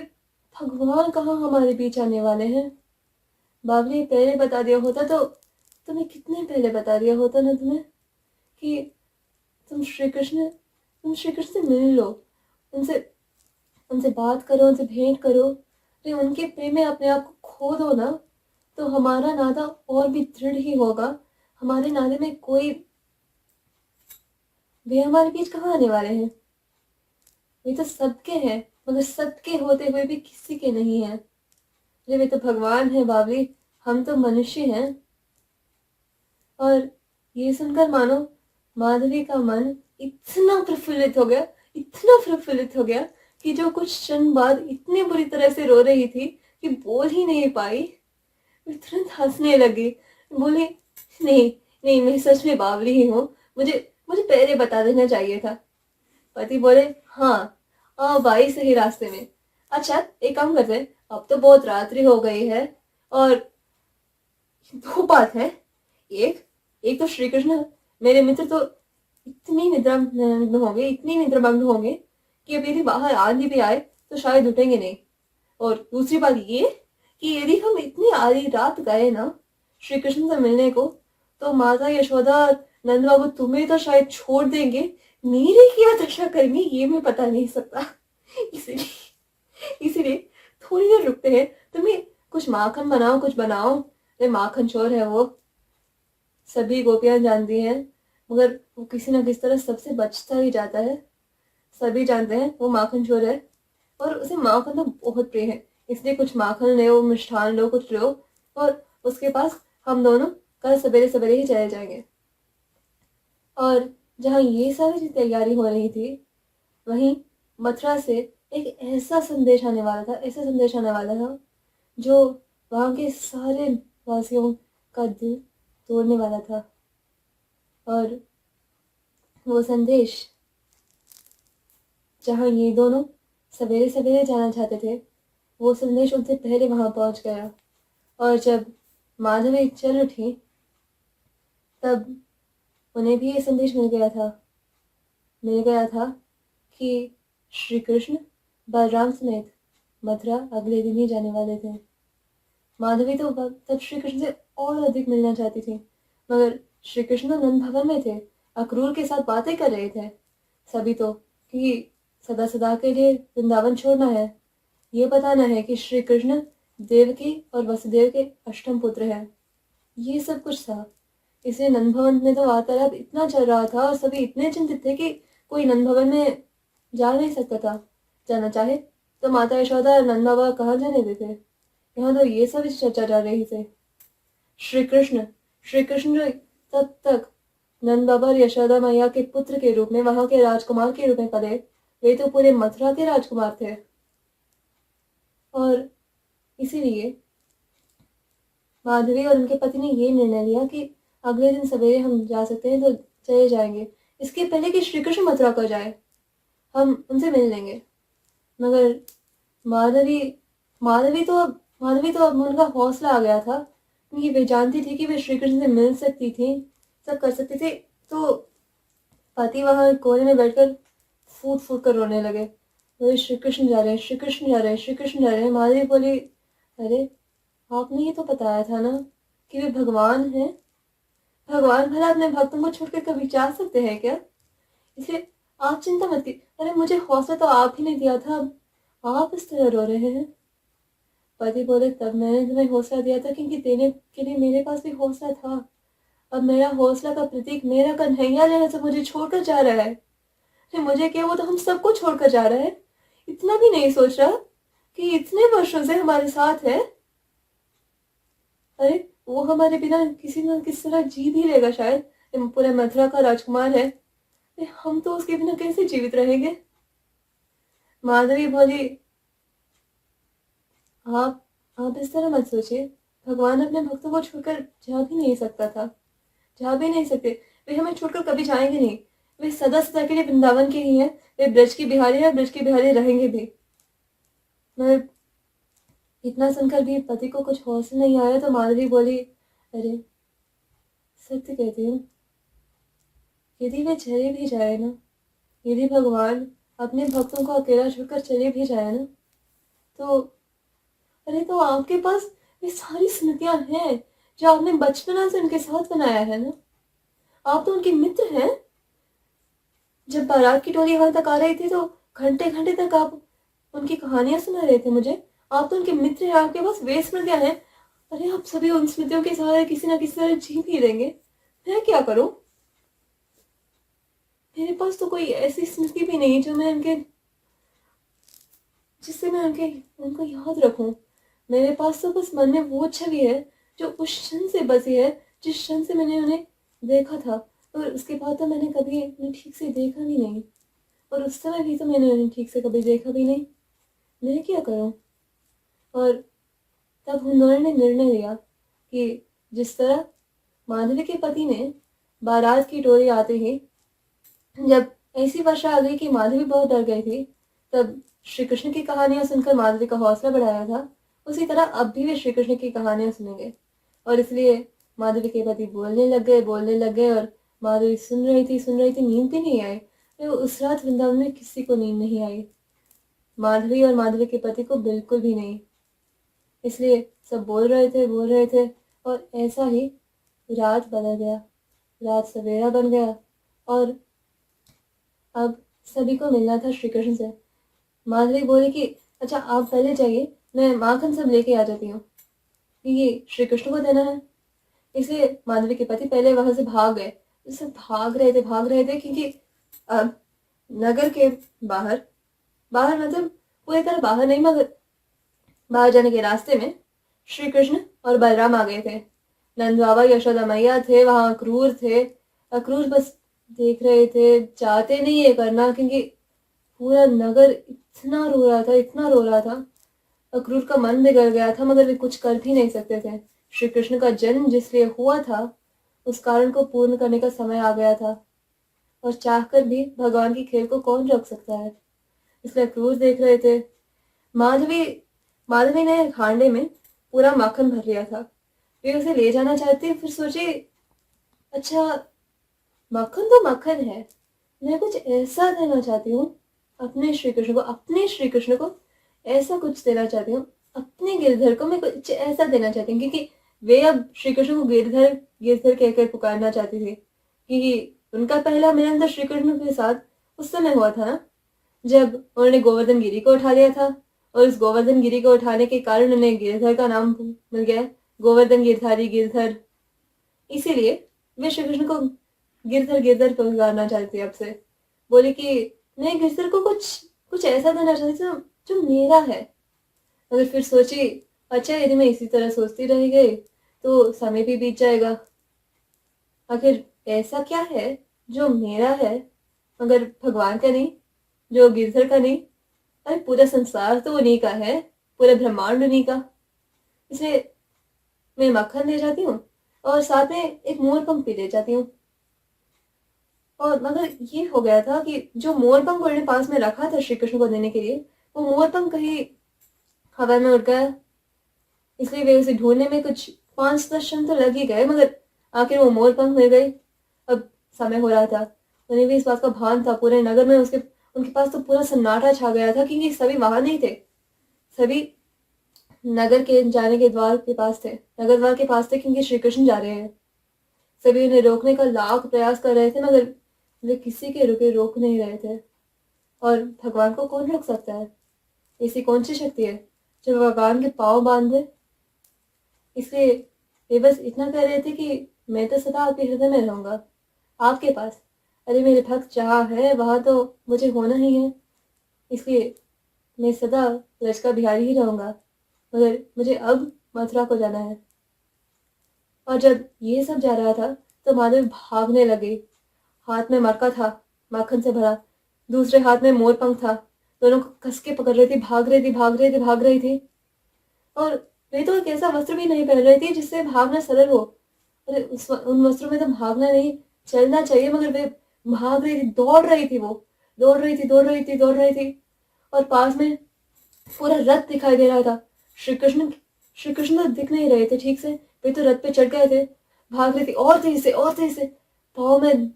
भगवान कहाँ हमारे बीच आने वाले हैं। बाबली पहले बता दिया होता तो तुम्हें कितने पहले बता दिया होता ना तुम्हें कि तुम श्री कृष्ण से मिल लो, उनसे उनसे बात करो, उनसे भेंट करो। अरे उनके प्रेम में अपने आप को खो दो ना तो हमारा नाता और भी दृढ़ ही होगा। हमारे नाते में कोई, वे हमारे बीच कहाँ आने वाले हैं। वे तो सबके हैं, मगर सबके होते हुए भी किसी के नहीं है। अरे वे तो भगवान है बाबली, हम तो मनुष्य हैं। और ये सुनकर मानो माधवी का मन इतना प्रफुल्लित हो गया, इतना प्रफुल्लित हो गया कि जो कुछ क्षण बाद इतनी बुरी तरह से रो रही थी कि बोल ही नहीं पाई, वे तुरंत हंसने लगी। बोली, नहीं नहीं, मैं सच में बावली ही हूँ, मुझे मुझे पहले बता देना चाहिए था। पति बोले, हाँ अब आई सही रास्ते में। अच्छा एक काम करते हैं, अब तो बहुत रात्रि हो गई है और दो बात है। एक एक तो श्री कृष्ण मेरे मित्र तो इतनी निद्रामग्न होंगे कि अब यदि बाहर आंधी भी आए तो शायद उठेंगे नहीं। और दूसरी बात ये कि यदि हम इतनी आधी रात गए ना श्री कृष्ण से मिलने को तो माता यशोदा नंद बाबू तुम्हें तो शायद छोड़ देंगे, मेरी क्या दशा करेंगे ये मैं बता नहीं सकता। इसीलिए थोड़ी देर रुकते हैं, तुम्हें कुछ माखन बनाओ, कुछ बनाओ। अरे माखन चोर है वो, सभी गोपियां जानती हैं, मगर वो किसी ना किसी तरह सबसे बचता ही जाता है। सभी जानते हैं वो माखन चोर है और उसे माखन तो बहुत प्रिय है, इसलिए कुछ माखन लो, मिष्ठान लो, कुछ लो और उसके पास हम दोनों कल सवेरे सवेरे ही चले जाएंगे। और जहाँ ये सारी तैयारी हो रही थी वहीं मथुरा से एक ऐसा संदेश आने वाला था जो वहाँ के सारे वासियों का दिल तोड़ने वाला था। और वो संदेश जहाँ ये दोनों सवेरे सवेरे जाना चाहते थे, वो संदेश उनसे पहले वहां पहुंच गया। और जब माधवी चल उठी तब उन्हें भी ये संदेश मिल गया था कि श्री कृष्ण बलराम समेत मथुरा अगले दिन ही जाने वाले थे। माधवी तो तब श्री कृष्ण से और अधिक मिलना चाहती थी, मगर श्री कृष्ण तो नंद भवन में थे, अक्रूर के साथ बातें कर रहे थे। सभी तो कि सदा सदा के लिए वृंदावन छोड़ना है, ये बताना है कि श्री कृष्ण देवकी और वसुदेव के अष्टम पुत्र हैं, ये सब कुछ था। इसलिए नंद भवन में तो वार्तालाप इतना चल रहा था और सभी इतने चिंतित थे कि कोई नंद भवन में जा नहीं सकता था। जाना चाहे तो माता यशोदा और नंद बाबा कहाँ जाने देते। यहाँ तो ये सब चर्चा चल रही थी। श्री कृष्ण तब तक नंद बाबा और यशोदा मैया के पुत्र के रूप में, वहां के राजकुमार के रूप में पले। वे तो पूरे मथुरा के राजकुमार थे। और इसीलिए माधवी और उनके पति ने ये निर्णय लिया कि अगले दिन सवेरे हम जा सकते हैं तो चले जाएंगे, इसके पहले कि श्री कृष्ण मथुरा को जाए हम उनसे मिल लेंगे। मगर माधवी तो अब उनका हौसला आ गया था, क्योंकि वे जानती थी कि वे श्री कृष्ण से मिल सकती थी, सब कर सकती थी। तो पति वहां कोने में बैठकर फूट फूट कर रोने लगे। बोले, श्री कृष्ण जा रहे हैं, श्री कृष्ण जा रहे हैं, श्री कृष्ण जा रहे हैं। माधवी बोली, अरे आपने ये तो बताया था ना कि वे भगवान हैं। भगवान भला अपने भक्तों को छोड़कर कभी जा सकते हैं क्या? इसलिए आप चिंता मत कीजिए। अरे मुझे हौसला तो आप ही ने दिया था, अब आप इस तरह रो रहे हैं। पति बोले, तब मैंने तुम्हें हौसला दिया था क्योंकि देने के लिए मेरे पास भी हौसला था। अब मेरा हौसला का प्रतीक मेरा कन्हैया लेने से मुझे छोड़कर जा रहा है। अरे मुझे क्या, वो तो हम सबको छोड़कर जा रहा है। इतना भी नहीं सोच रहा कि इतने वर्षों से हमारे साथ है। अरे वो हमारे बिना किसी न किस तरह जी भी लेगा शायद। ये पूरे मथुरा का राजकुमार है। अरे हम तो उसके बिना कैसे जीवित रहेंगे। माधवी बोली, आप इस तरह मत सोचिए। भगवान अपने भक्तों को छोड़कर जा भी नहीं सकता था, जा भी नहीं सकते। वे हमें छोड़कर कभी जाएंगे नहीं। वे सदा सदा के लिए वृंदावन के ही हैं। वे ब्रज की बिहारी है, ब्रज की बिहारी रहेंगे भी। मगर इतना सुनकर भी पति को कुछ होश नहीं आया तो माधवी बोली, अरे सत्य कहती हूँ, यदि वे चले भी जाए ना, यदि भगवान अपने भक्तों को अकेला छोड़कर चले भी जाए ना, तो अरे तो आपके पास ये सारी स्मृतियां हैं जो आपने बचपना से उनके साथ बनाया है ना। आप तो उनके मित्र हैं। जब बारात की टोली वहां तक आ रही थी तो घंटे घंटे तक आप उनकी कहानियां सुना रहे थे मुझे। आप तो उनके मित्र हैं, आपके पास वे स्मृतियां हैं। अरे आप सभी उन स्मृतियों के सहारे किसी ना किसी तरह जी भी लेंगे। मैं क्या करूं? मेरे पास तो कोई ऐसी स्मृति भी नहीं जो मैं उनके जिससे मैं उनको याद रखूं। मेरे पास तो बस मन में वो छवि है जो उस क्षण से बसी है, जिस क्षण से मैंने उन्हें देखा था। और उसके बाद तो मैंने कभी उन्हें ठीक से देखा भी नहीं, और उस समय भी तो मैंने उन्हें ठीक से कभी देखा भी नहीं। मैं क्या करूं? और तब उन्होंने निर्णय लिया कि जिस तरह माधवी के पति ने बारात की टोली आते ही जब ऐसी वर्षा आ गई कि माधवी बहुत डर गई थी, तब श्री कृष्ण की कहानियां सुनकर माधवी का हौसला बढ़ाया था, उसी तरह अब भी वे श्री कृष्ण की कहानियां सुनेंगे। और इसलिए माधवी के पति बोलने लग गए और माधवी सुन रही थी, नींद भी नहीं आई। तो उस रात वृंदावन में किसी को नींद नहीं आई, माधवी और माधवी के पति को बिल्कुल भी नहीं। इसलिए सब बोल रहे थे और ऐसा ही रात बदल गया, रात सवेरा बन गया। और अब सभी को मिलना था श्री कृष्ण से। माधवी बोली कि अच्छा आप पहले जाइए, मैं माखन सब लेके आ जाती हूँ, ये श्री कृष्ण को देना है। इसलिए माधवी के पति पहले वहां से भाग गए। सब भाग रहे थे क्योंकि अब नगर के बाहर बाहर मतलब पूरी तरह बाहर नहीं, मगर बाहर जाने के रास्ते में श्री कृष्ण और बलराम आ गए थे। नंद बाबा यशोदा मैया थे वहां, अक्रूर थे। अक्रूर बस देख रहे थे, चाहते नहीं ये करना क्योंकि पूरा नगर इतना रो रहा था। अक्रूर का मन बिगड़ गया था, मगर वे कुछ कर भी नहीं सकते थे। श्री कृष्ण का जन्म जिसलिए हुआ था उस कारण को पूर्ण करने का समय आ गया था, और चाहकर भी भगवान की खेल को कौन रोक सकता है। इसलिए अक्रूर देख रहे थे। माधवी माधवी ने हांडे में पूरा माखन भर लिया था। वे उसे ले जाना चाहती, फिर सोचे अच्छा माखन तो माखन है, मैं कुछ ऐसा देना चाहती हूँ अपने श्री कृष्ण को ऐसा कुछ देना चाहती हूँ। अपने गिरधर को मैं कुछ ऐसा देना चाहती हूँ, क्योंकि वे अब श्री कृष्ण को गिरधर गिरधर कहकर पुकारना चाहती थी। क्योंकि उनका पहला मिलन तो श्री कृष्ण के साथ उस समय हुआ था ना, जब उन्होंने गोवर्धन गिरी को उठा लिया था। और उस गोवर्धन गिरी को उठाने के कारण उन्हें गिरधर का नाम मिल गया, गोवर्धन गिरधारी गिरधर। इसीलिए वे श्री कृष्ण को गिरधर गिरधर पुकारना चाहती अब से। बोले कि मैं गिरधर को कुछ ऐसा देना चाहती हूँ जो मेरा है। मगर फिर सोची अच्छा यदि मैं इसी तरह सोचती रह गई तो समय भी बीत जाएगा। आखिर ऐसा क्या है जो मेरा है मगर भगवान का नहीं, जो गिरधर का नहीं? अरे पूरा संसार तो उन्हीं का है, पूरा ब्रह्मांड उन्हीं का। इसलिए मैं मक्खन ले जाती हूँ और साथ में एक मोर पंख भी ले जाती हूँ। और मगर ये हो गया था कि जो मोर पंख उन्होंने पास में रखा था श्री कृष्ण को देने के लिए, वो मोर पंख कहीं हवा में उड़ गया। इसलिए वे उसे ढूंढने में कुछ 5-10 क्षण तो लग ही गए, मगर आखिर वो मोर पंख मिल गई। अब समय हो रहा था, उन्हें भी इस बात का भान था। पूरे नगर में उनके पास तो पूरा सन्नाटा छा गया था, क्योंकि सभी वहां नहीं थे। सभी नगर के जाने के द्वार के पास थे, नगर द्वार के पास थे, क्योंकि श्री कृष्ण जा रहे हैं। सभी उन्हें रोकने का लाख प्रयास कर रहे थे, मगर वे किसी के रुके रोक नहीं रहे थे। और भगवान को कौन रोक सकता है? ऐसी कौन सी शक्ति है जब भगवान के पाँव बांध दे। इसलिए वे बस इतना कह रहे थे कि मैं तो सदा आपके हृदय में रहूंगा, आपके पास। अरे मेरे भक्त जहाँ है वहाँ तो मुझे होना ही है, इसलिए मैं सदा ब्रज का बिहारी ही रहूंगा, मगर मुझे अब मथुरा को जाना है। और जब ये सब जा रहा था तो माधवी भागने लगी। हाथ में मटका था माखन से भरा, दूसरे हाथ में मोरपंख था। दोनों को कस के पकड़ रही थी, भाग रही थी, भाग रही थी, भाग रही थी। और वे तो एक ऐसा वस्त्र भी नहीं पहन रही थी जिससे भागना सरल हो। अरे उन वस्त्रों में तो भागना नहीं, चलना चाहिए, मगर वे भाग रही थी, दौड़ रही थी। वो दौड़ रही थी, दौड़ रही थी, दौड़ रही थी। और पास में पूरा रथ दिखाई दे रहा था। श्री कृष्ण तो दिख नहीं रहे थे ठीक से। वे तो रथ पे चढ़ गए थे। भाग रही थी और तेज से, और तेज से। पाँव में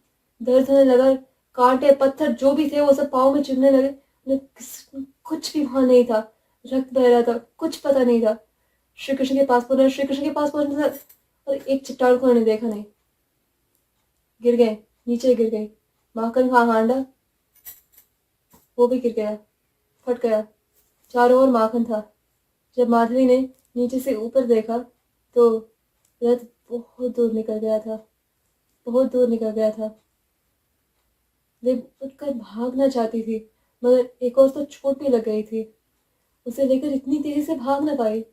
दर्द होने लगा। कांटे पत्थर जो भी थे वो सब पाँव में चुभने लगे। कुछ भी वहां नहीं था। रक्त बह रहा था, कुछ पता नहीं था। श्री कृष्ण के पास पहुंचा, श्री कृष्ण के पास पहुंचने था और एक चट्टान को उन्होंने देखा नहीं। गिर गए, नीचे गिर गई। माखन का हांडा वो भी गिर गया, फट गया। चारों ओर माखन था। जब माधवी ने नीचे से ऊपर देखा तो रथ बहुत दूर निकल गया था, बहुत दूर निकल गया था। वे उठकर भागना चाहती थी, मगर एक और तो चोट भी लग गई थी। उसे लेकर इतनी तेजी से भाग न पाई।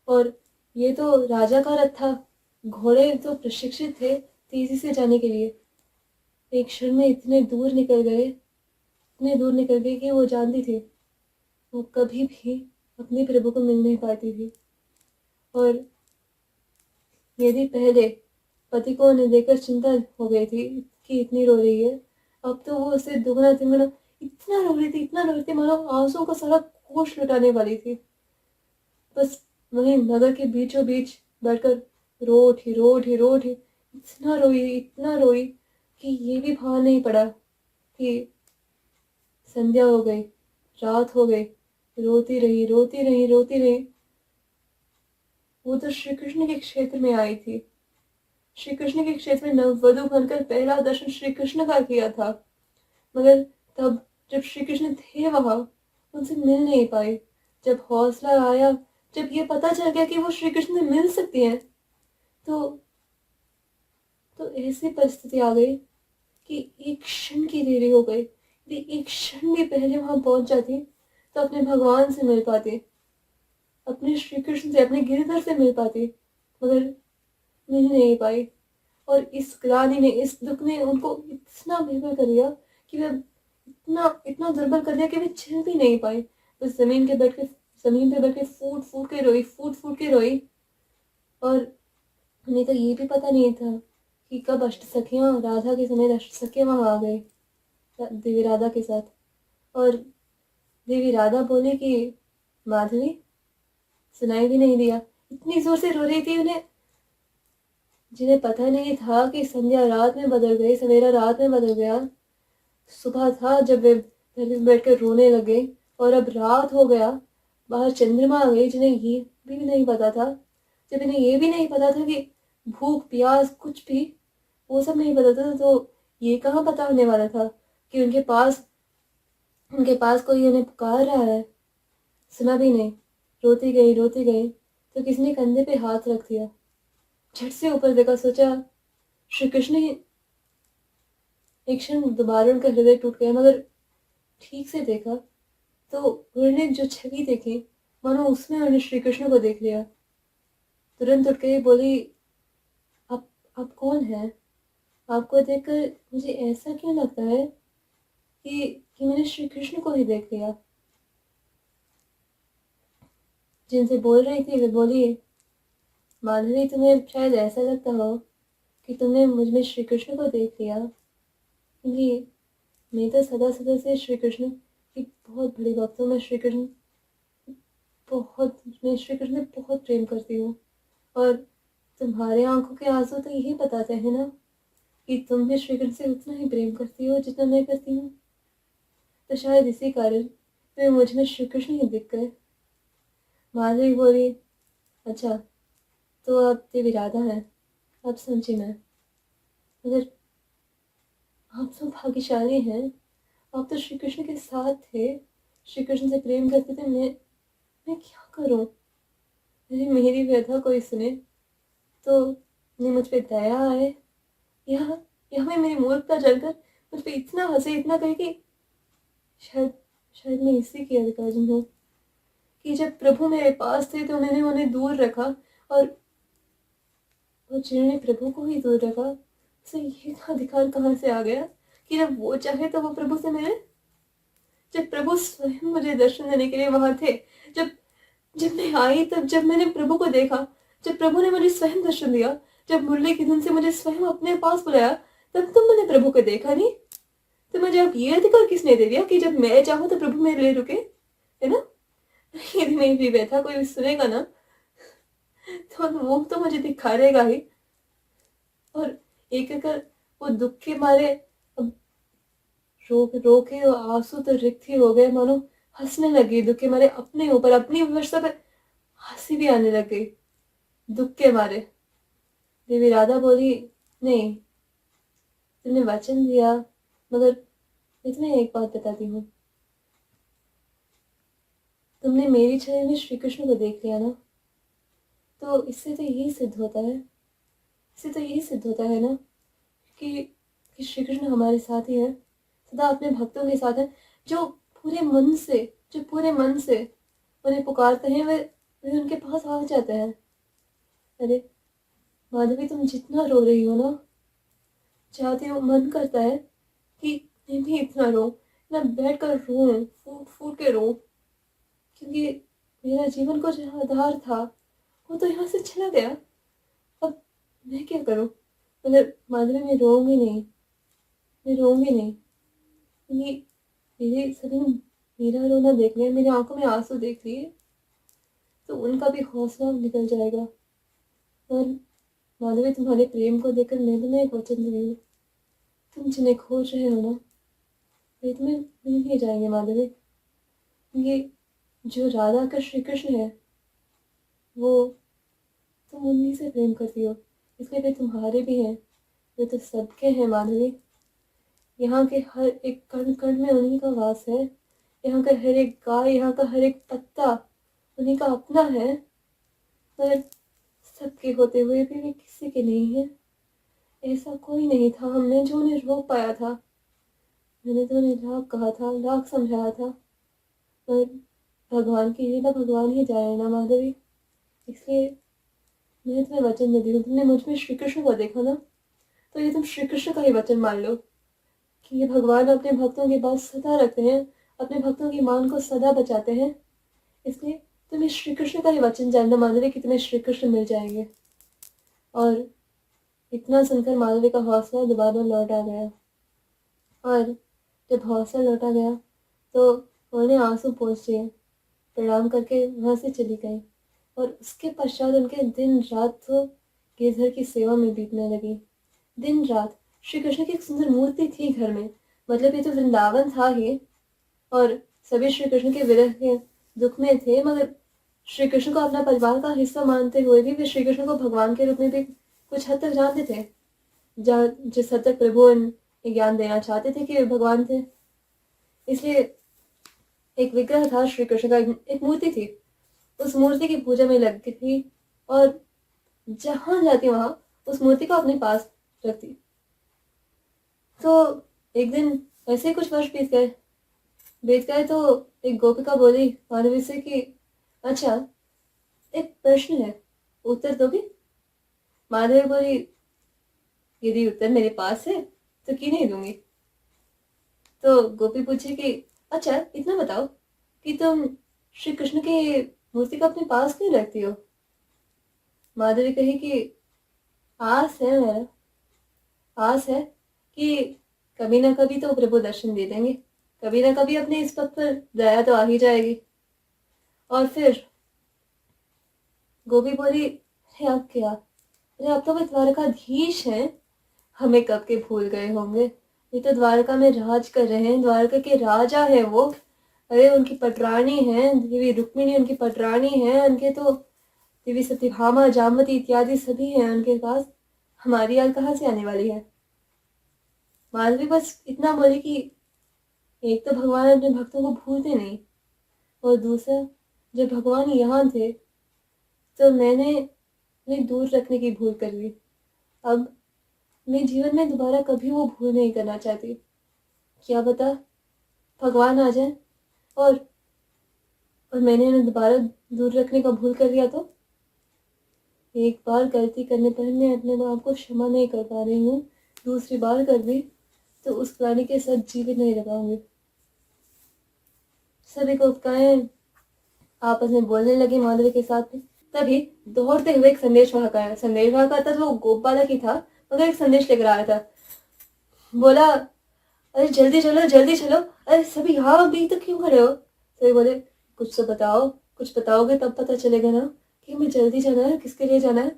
और ये तो राजा का रथ था। घोड़े तो प्रशिक्षित थे तेजी से जाने के लिए। एक क्षण में इतने दूर निकल गए, इतने दूर निकल गए कि वो जानती थी वो कभी भी अपने प्रभु को मिल नहीं पाती थी। और यदि पहले पति को उन्हें देखकर चिंता हो गई थी कि इतनी रो रही है, अब तो वो उसे दुगना तिगुना इतना रो रही थी, इतना रो रही थी, मानो आंसुओं का सारा कोष लुटाने वाली थी। बस वहीं नगर के बीचों बीच बैठकर रो उठी, रो उठी, रो उठी। इतना रोई, इतना रोई कि ये भी भान नहीं पड़ा कि संध्या हो गई, रात हो गई। रोती रही, रोती रही, रोती रही। वो तो श्री कृष्ण के क्षेत्र में आई थी। श्री कृष्ण के क्षेत्र में नववधु बनकर पहला दर्शन श्री कृष्ण का किया था, मगर तब जब श्री कृष्ण थे वहां उनसे मिल नहीं पाई। जब हौसला आया, जब ये पता चल गया कि वो श्री कृष्ण से मिल सकती हैं, तो ऐसी परिस्थिति आ गई कि एक क्षण की देरी हो गई। यदि एक क्षण भी पहले वहां पहुंच जाती तो अपने भगवान से मिल पाती, अपने श्री कृष्ण से, अपने गिरधर से मिल पाती, मगर मिल नहीं पाई। और इस ग्लानि ने, इस दुख ने उनको इतना बेघर कर दिया कि वे इतना इतना दुर्बल कर दिया कि वे चल भी नहीं पाई। बस जमीन पे बैठ के फूट फूट के रोई, फूट फूट के रोई। और उन्हें तो ये भी पता नहीं था कि कब अष्टसखियां, राधा के समेत अष्टसखियां वहां आ गई देवी राधा के साथ। और देवी राधा बोली कि माधवी, सुनाई भी नहीं दिया। इतनी जोर से रो रही थी उन्हें, जिन्हें पता नहीं था कि संध्या रात में बदल गई, सवेरा रात में बदल गया। सुबह था जब वे धरती पर बैठकर रोने लगे, और अब रात हो गया, बाहर चंद्रमा आ गई, जिन्हें ये भी नहीं पता था। जब इन्हें ये भी नहीं पता था कि भूख प्यास कुछ भी, वो सब नहीं पता था, तो ये कहाँ पता होने वाला था कि उनके पास कोई उन्हें पुकार रहा है। सुना भी नहीं। रोती गई, रोती गई, तो किसी ने कंधे पे हाथ रख दिया। झट से ऊपर देखा, सोचा श्री कृष्ण ही। एक क्षण दोबारा उनका हृदय टूट गया, मगर ठीक से देखा तो उन्होंने जो छवि देखी, मानो उसमें उन्होंने श्री कृष्ण को देख लिया। तुरंत उठ गई, बोली, आप कौन हैं? आपको देखकर मुझे ऐसा क्यों लगता है कि मैंने श्री कृष्ण को ही देख लिया। जिनसे बोल रही थी वे बोली, माधवी, तुम्हें शायद ऐसा लगता हो कि तुमने मुझ में श्री कृष्ण को देख लिया, क्योंकि मैं तो सदा सदा से श्री कृष्ण की बहुत बड़ी भक्त हूँ। मैं श्री कृष्ण में बहुत प्रेम करती हूँ। और तुम्हारे आंखों के आंसू तो यही बताते हैं ना कि तुम भी श्री कृष्ण से उतना ही प्रेम करती हो जितना मैं करती हूँ। तो शायद इसी कारण वे मुझ में श्री कृष्ण ही दिख गए। माधवी बोली, अच्छा, तो आप देवी राधा हैं। अब समझी मैं। मगर आप तो भाग्यशाली हैं, आप तो श्री कृष्ण के साथ थे, श्री कृष्ण से प्रेम करते थे। मैं क्या करूं? अरे मेरी व्यथा कोई सुने तो नहीं मुझ पे दया आए, या मैं मेरी मूर्खता जानकर मुझ पे इतना हंसे, इतना कहे कि शायद शायद मैं इसी की अधिकारी हूँ कि जब प्रभु मेरे पास थे तो मैंने उन्हें दूर रखा, और जिन्होंने प्रभु को ही दूर रखा उसे ये अधिकार कहाँ से आ गया कि जब वो चाहे तो वो प्रभु से मिले? जब प्रभु स्वयं मुझे दर्शन देने के लिए वहां थे, जब जब मैं आई, तब जब मैंने प्रभु को देखा, जब प्रभु ने मुझे स्वयं दर्शन दिया, जब मुरली की धुन से मुझे स्वयं अपने पास बुलाया, तब तो मैंने प्रभु को देखा नहीं। तो मुझे अब ये अधिकार किसने दे दिया कि जब मैं चाहूं तो प्रभु मेरे लिए रुके, है ना? यदि मेरी व्यथा कोई सुनेगा ना तो वो तो मुझे धिक्कारेगा ही, और एक एक कर वो दुख के मारे अब रो के आंसू तो रिक्त ही हो गए, मानो हंसने लगी दुख के मारे, अपने ऊपर, अपनी विवशता पर हंसी भी आने लग गई दुख के मारे। देवी राधा बोली, नहीं, तुमने वचन दिया, मगर मैं तुम्हें एक बात बताती हूँ, तुमने मेरी छवि में श्री कृष्ण को देख लिया ना, तो इससे तो यही सिद्ध होता है, इससे तो यही सिद्ध होता है ना कि श्री कृष्ण हमारे साथ ही है, सदा अपने भक्तों के साथ है, जो पूरे मन से उन्हें पुकारते हैं, वे उनके पास आ जाते हैं। अरे माधवी, तुम जितना रो रही हो ना, चाहती हो, मन करता है कि मैं भी इतना रो, ना बैठ कर रो, फूट फूट के रो, क्योंकि मेरा जीवन को जो आधार था वो तो यहाँ से चला गया। अब मैं क्या करूँ? मगर माधवी, मैं रोऊंगी नहीं, मैं रोऊंगी नहीं, क्योंकि मेरे सभी ने मेरा रोना देख लिया, मेरी आंखों में आंसू देख लिए, तो उनका भी हौसला निकल जाएगा। और माधवी, तुम्हारे प्रेम को देखकर मैं तुम्हें एक वचन दे रही हूँ, तुम जिन्हें खोज रहे हो ना, वे तुम्हें मिल ही जाएंगे माधवी। ये जो राधा का श्री कृष्ण है, वो तुम उन्हीं से प्रेम करती हो, इसलिए वे तुम्हारे भी हैं, वे तो सबके हैं माधवी। यहाँ के हर एक कण कण में उन्हीं का वास है, यहाँ का हर एक गाय, यहाँ का हर एक पत्ता उन्हीं का अपना है, पर सबके होते हुए भी वे किसी के नहीं है। ऐसा कोई नहीं था हमने जो उन्हें रोक पाया था। मैंने तो उन्हें लाख कहा था, लाख समझाया था, पर भगवान की लीला भगवान ही जाने ना माधवी। इसलिए मैं तुम्हें वचन देती हूँ, तुमने मुझ में श्री कृष्ण को देखा ना, तो ये तुम श्री कृष्ण का ही वचन मान लो कि ये भगवान अपने भक्तों की बात सदा रखते हैं, अपने भक्तों की मान को सदा बचाते हैं। इसलिए तुम्हें श्री कृष्ण का ही वचन जानना माधवी कि तुम्हें श्री कृष्ण मिल जाएंगे। और इतना सुनकर माधवी का हौसला दोबारा लौट आ गया, और जब हौसला लौटा गया तो उन्हें आंसू पोंछ दिए, प्रणाम करके वहां से चली गई। और उसके पश्चात उनके दिन रात तो गिरधर की सेवा में बीतने लगी। दिन रात श्री कृष्ण की एक सुंदर मूर्ति थी घर में, मतलब ये तो वृंदावन था ही, और सभी श्री कृष्ण के विरह के दुख में थे, मगर श्री कृष्ण को अपना परिवार का हिस्सा मानते हुए भी वे श्री कृष्ण को भगवान के रूप में भी कुछ हद तक जानते थे, जिस हद तक प्रभु उन्हें ज्ञान देना चाहते थे कि वे भगवान थे। इसलिए एक विग्रह था श्री कृष्ण का, एक मूर्ति थी, उस मूर्ति की पूजा में लग गई थी, और जहां जाती वहां उस मूर्ति को अपने पास रखती। तो एक दिन ऐसे ही कुछ वर्ष बीत गए तो एक गोपिका बोली माधवी से कि अच्छा, एक प्रश्न है, उत्तर दोगी? माधवी बोली, यदि उत्तर मेरे पास है तो क्यों नहीं दूंगी। तो गोपी पूछी कि अच्छा, इतना बताओ कि तुम श्री कृष्ण की मूर्ति को अपने पास क्यों रखती हो? माधवी कही कि आस है, मेरा आस है कि कभी ना कभी तो प्रभु दर्शन दे देंगे, कभी ना कभी अपने इस पद पर दया तो आ ही जाएगी। और फिर गोपी बोली, अरे अब क्या, अरे अब तो वे द्वारकाधीश हैं, हमें कब के भूल गए होंगे, ये तो द्वारका में राज कर रहे हैं, द्वारका के राजा है वो। अरे उनकी पटरानी है देवी रुक्मिणी, उनकी पटरानी है, उनके तो देवी सत्यभामा, जामवती इत्यादि सभी हैं उनके पास, हमारी याद कहाँ से आने वाली है। माधवी बस इतना बोली कि एक तो भगवान अपने भक्तों को भूलते नहीं, और दूसरा जब भगवान यहाँ थे तो मैंने उन्हें दूर रखने की भूल कर ली। अब मैं जीवन में दोबारा कभी वो भूल नहीं करना चाहती। क्या पता भगवान आ जाए और मैंने उन्हें दोबारा दूर रखने का भूल कर लिया तो। एक बार गलती करने पर मैं अपने आप को क्षमा नहीं कर पा रही हूँ, दूसरी बार कर दी तो उस प्राणी के साथ जीवित नहीं रह पाऊंगी। सभी कोशिकाएं आपस में बोलने लगी माधवी के साथ में। तभी दौड़ते हुए एक संदेशवाहक आया। संदेशवाहक आता तो वो गोप बालक ही था, मगर एक संदेश लेकर आया था। बोला, अरे जल्दी चलो जल्दी चलो, अरे सभी यहाँ भी तो क्यों खड़े हो? सभी बोले, कुछ तो बताओ, कुछ बताओगे तब पता चलेगा ना कि हमें जल्दी जाना है, किसके लिए जाना है।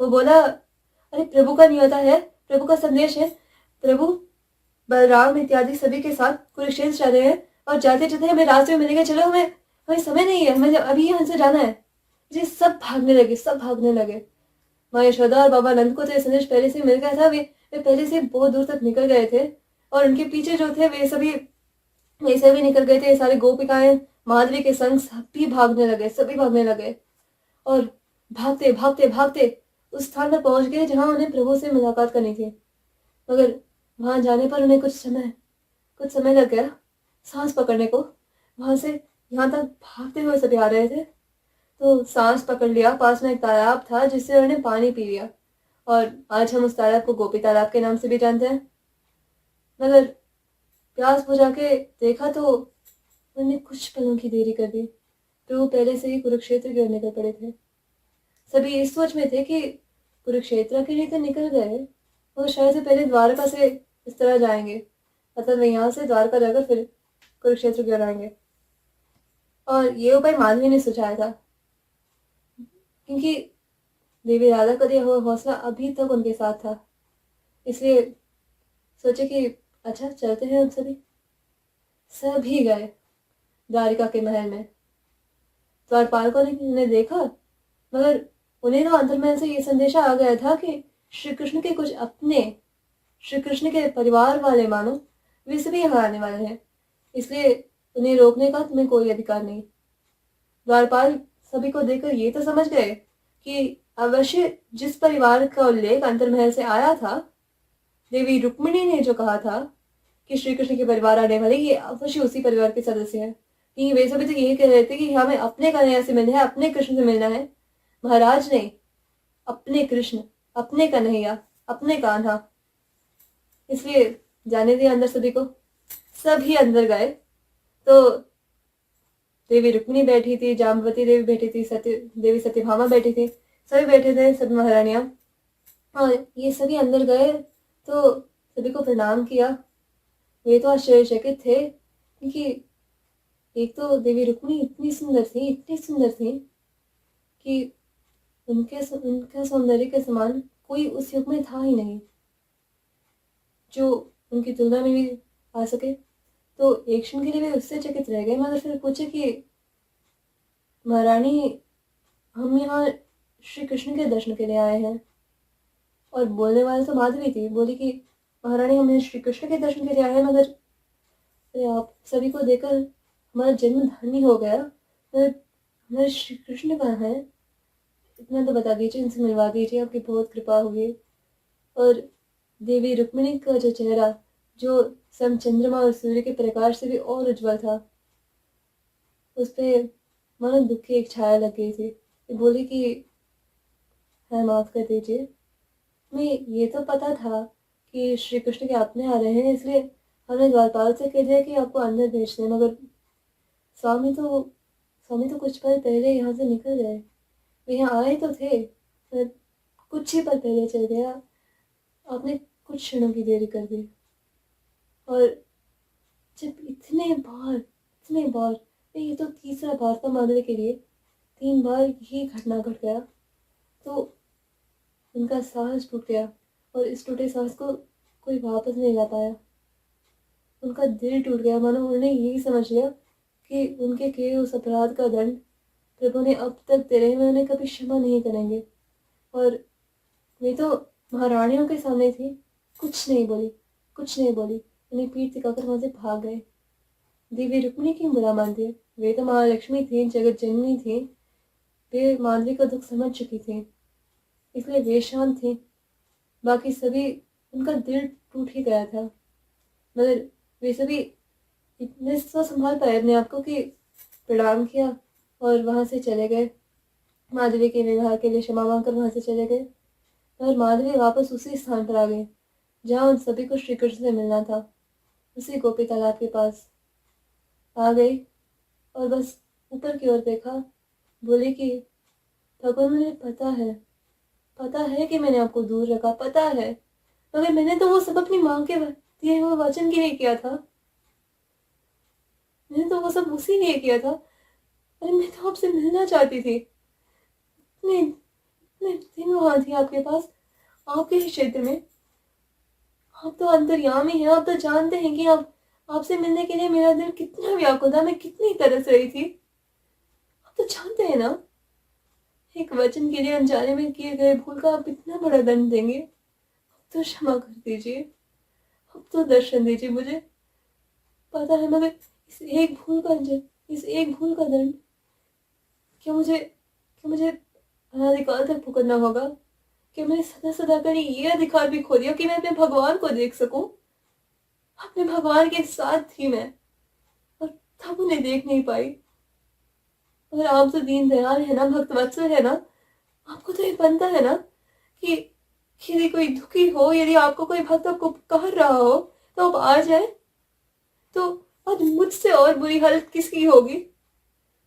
वो बोला, अरे प्रभु का न्योता है, प्रभु का संदेश है। प्रभु बलराम इत्यादि सभी के साथ कुरुक्षेत्र जा रहे हैं और जाते जाते हमें रास्ते में मिलेंगे। चलो, हमें हमें समय नहीं है, हमें अभी यहाँ से जाना है। जी सब भागने लगे, सब भागने लगे। माँ यशोदा और बाबा नंद को तो ये संदेश पहले से मिल गया था। वे पहले से बहुत दूर तक निकल गए थे और उनके पीछे जो थे वे सभी निकल गए थे। सारे गोपिकाएं माधवी के संग सभी भागने लगे, सभी भागने लगे और भागते भागते भागते उस स्थान पर पहुंच गए जहां उन्हें प्रभु से मुलाकात करनी थी। मगर वहां जाने पर उन्हें कुछ समय लग गया सांस पकड़ने को। वहां से यहाँ तक भागते हुए सभी आ रहे थे तो सांस पकड़ लिया। पास में एक तालाब था जिससे उन्होंने पानी पी लिया और आज हम उस तालाब को गोपी तालाब के नाम से भी जानते हैं। मगर प्यास बुझा के देखा तो उन्होंने कुछ पलों की देरी कर दी। प्रभु पहले से ही कुरुक्षेत्र की ओर निकल पड़े थे। सभी इस सोच में थे कि कुरुक्षेत्र के लिए तो निकल गए और शायद से पहले द्वारका से इस तरह जाएंगे, मतलब यहाँ से द्वारका जाकर फिर कुरुक्षेत्र की ओर आएंगे। और ये उपाय माधवी ने सुझाया था क्योंकि देवी राधा का दिया हुआ हौसला अभी तक उनके साथ था। इसलिए सोचे कि अच्छा चलते हैं हम सभी गए द्वारिका के महल में। द्वारपालकों ने उन्हें देखा, मगर उन्हें तो अंतर्महल से ये संदेशा आ गया था कि श्री कृष्ण के कुछ अपने, श्री कृष्ण के परिवार वाले मानो वे सभी यहाँ आने वाले हैं, इसलिए उन्हें रोकने का तुम्हें कोई अधिकार नहीं। द्वारपाल सभी को देखकर ये तो समझ गए कि अवश्य जिस परिवार का उल्लेख अंतर्महल से आया था, देवी रुक्मिणी ने जो कहा था कि श्री कृष्ण के परिवार आने वाले, ये अवश्य उसी परिवार के सदस्य हैं। क्योंकि वे सभी तो यही कह रहे थे कि हमें अपने कन्हैया से मिलना है, अपने कृष्ण से मिलना है। महाराज ने अपने कृष्ण, अपने कन्हैया, अपने कान्हा। इसलिए जाने दिया अंदर सभी को। सभी अंदर गए तो देवी रुक्मिणी बैठी थी, जाम्बवती देवी बैठी थी, देवी सत्यभामा बैठी थी, सभी बैठे थे, सब महारानियां। और ये सभी अंदर गए तो सभी को प्रणाम किया। वे तो आश्चर्यचकित थे क्योंकि एक तो देवी रुक्मिणी इतनी सुंदर थी कि उनके सौंदर्य के समान कोई उस युग में था ही नहीं जो उनकी तुलना में भी आ सके। तो एक क्षण के लिए वे उससे चकित रह गए, मगर फिर पूछे कि महारानी, हम यहाँ श्री कृष्ण के दर्शन के लिए आए हैं। और बोलने वाले तो माधवी थी। बोली कि महारानी, हम श्री कृष्ण के दर्शन के लिए आए हैं, मगर आप सभी को देखकर हमारा जन्म धन्य हो गया। हमारे श्री कृष्ण कहाँ है? इतना तो बता दीजिए, इनसे मिलवा दीजिए, आपकी बहुत कृपा होगी। और देवी रुक्मिणी का जो चेहरा, जो सम चंद्रमा और सूर्य के प्रकाश से भी और उज्जवल था, उस पर मानो दुख की एक छाया लग गई थी। बोली कि है, माफ कर दीजिए, मैं ये तो पता था कि श्री कृष्ण के अपने आ रहे हैं, इसलिए हमने द्वारपाल से कह दिया कि आपको अंदर भेज दें। मगर स्वामी तो कुछ पल पहले यहाँ से निकल गए। वे यहाँ आए तो थे, पर कुछ ही पल पहले चल गया। आपने कुछ क्षणों की देरी कर दी। और जब इतने बार, ये तो तीसरा बार था माधवी के लिए, 3 बार यही घटना घट गया, तो उनका साहस टूट गया। और इस टूटे साहस को कोई वापस नहीं ला पाया। उनका दिल टूट गया, मानो उन्होंने यही समझ लिया कि उनके किए उस अपराध का दंड प्रभु ने अब तक तेरे में उन्हें कभी क्षमा नहीं करेंगे। और वे तो महारानियों के सामने थी, कुछ नहीं बोली, उन्हें पीठ दिखाकर वहां से भाग गए। देवी रुक्मिणी क्यों बुरा मानती है? वे तो महालक्ष्मी थी, जगत जननी थी। वे माधवी का दुख समझ चुकी थी, इसलिए वे शांत थी। बाकी सभी, उनका दिल टूट ही गया था, मगर वे सभी इतने तो संभाल पाए अपने आप को कि प्रणाम किया और वहाँ से चले गए। माधवी के विवाह के लिए क्षमा मांगकर वहाँ से चले गए और माधवी वापस उसी स्थान पर आ गई जहाँ उन सभी को श्री कृष्ण से मिलना था, उसी गोपी तालाब के पास आ गई और बस ऊपर की ओर देखा। बोली कि भगवान, मुझे पता है कि मैंने आपको दूर रखा, पता है, मगर मैंने तो वो सब अपनी माँ के दिए हुए वचन के लिए किया था। मैंने तो वो सब उसी लिए किया था। अरे मैं तो आपसे मिलना चाहती थी, इतने इतने दिन वहां थी आपके पास, आपके ही क्षेत्र में। आप तो अंतर्यामी हैं, आप तो जानते हैं कि आप आपसे मिलने के लिए मेरा दिल कितना व्याकुल था, मैं कितनी तरस रही थी। आप तो जानते हैं ना, एक वचन के लिए अनजाने में किए गए भूल का आप इतना बड़ा दंड देंगे। अब तो क्षमा कर दीजिए, अब तो दर्शन दीजिए मुझे। पता है, मगर इस एक भूल का दंड क्या मुझे अनाधिकाल तक भुगतना होगा? क्या मैंने सदा सदा कर ये अधिकार भी खो दिया कि मैं अपने भगवान को देख सकूं? अपने भगवान के साथ थी मैं, और तब उन्हें देख नहीं पाई। अगर आप तो दीन दयाल है ना, भक्त वत्सल है ना, आपको तो ये बनता है ना कि यदि कोई दुखी हो, यदि आपको कोई भक्त आपको पुकार रहा हो तो आप आ जाए। तो आज मुझसे और बुरी हालत किसकी होगी?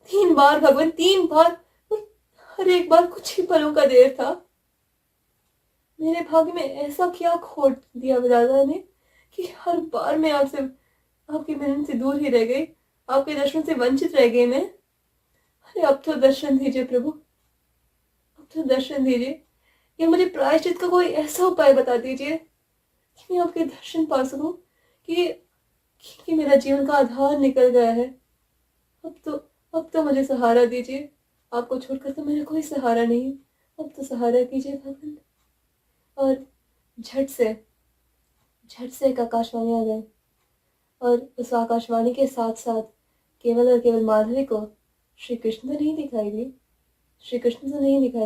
3 बार भगवान, 3 बार, और हर एक बार कुछ ही पलों का देर था। मेरे भाग्य में ऐसा क्या खोट दिया विधाता ने कि हर बार मैं आपसे, आपके मिलन से दूर ही रह गई, आपके दर्शन से वंचित रह गई मैं। अरे अब तो दर्शन दीजिए प्रभु, अब तो दर्शन दीजिए, या मुझे प्रायश्चित का कोई ऐसा उपाय बता दीजिए कि मैं आपके दर्शन पा सकूं, कि मेरा जीवन का आधार निकल गया है। अब तो मुझे सहारा दीजिए, आपको छोड़कर तो मेरा कोई सहारा नहीं। अब तो सहारा कीजिए भगवान। और झट से एक आकाशवाणी आ गई, और उस आकाशवाणी के साथ साथ केवल और केवल माधवी को श्री कृष्ण तो नहीं दिखाई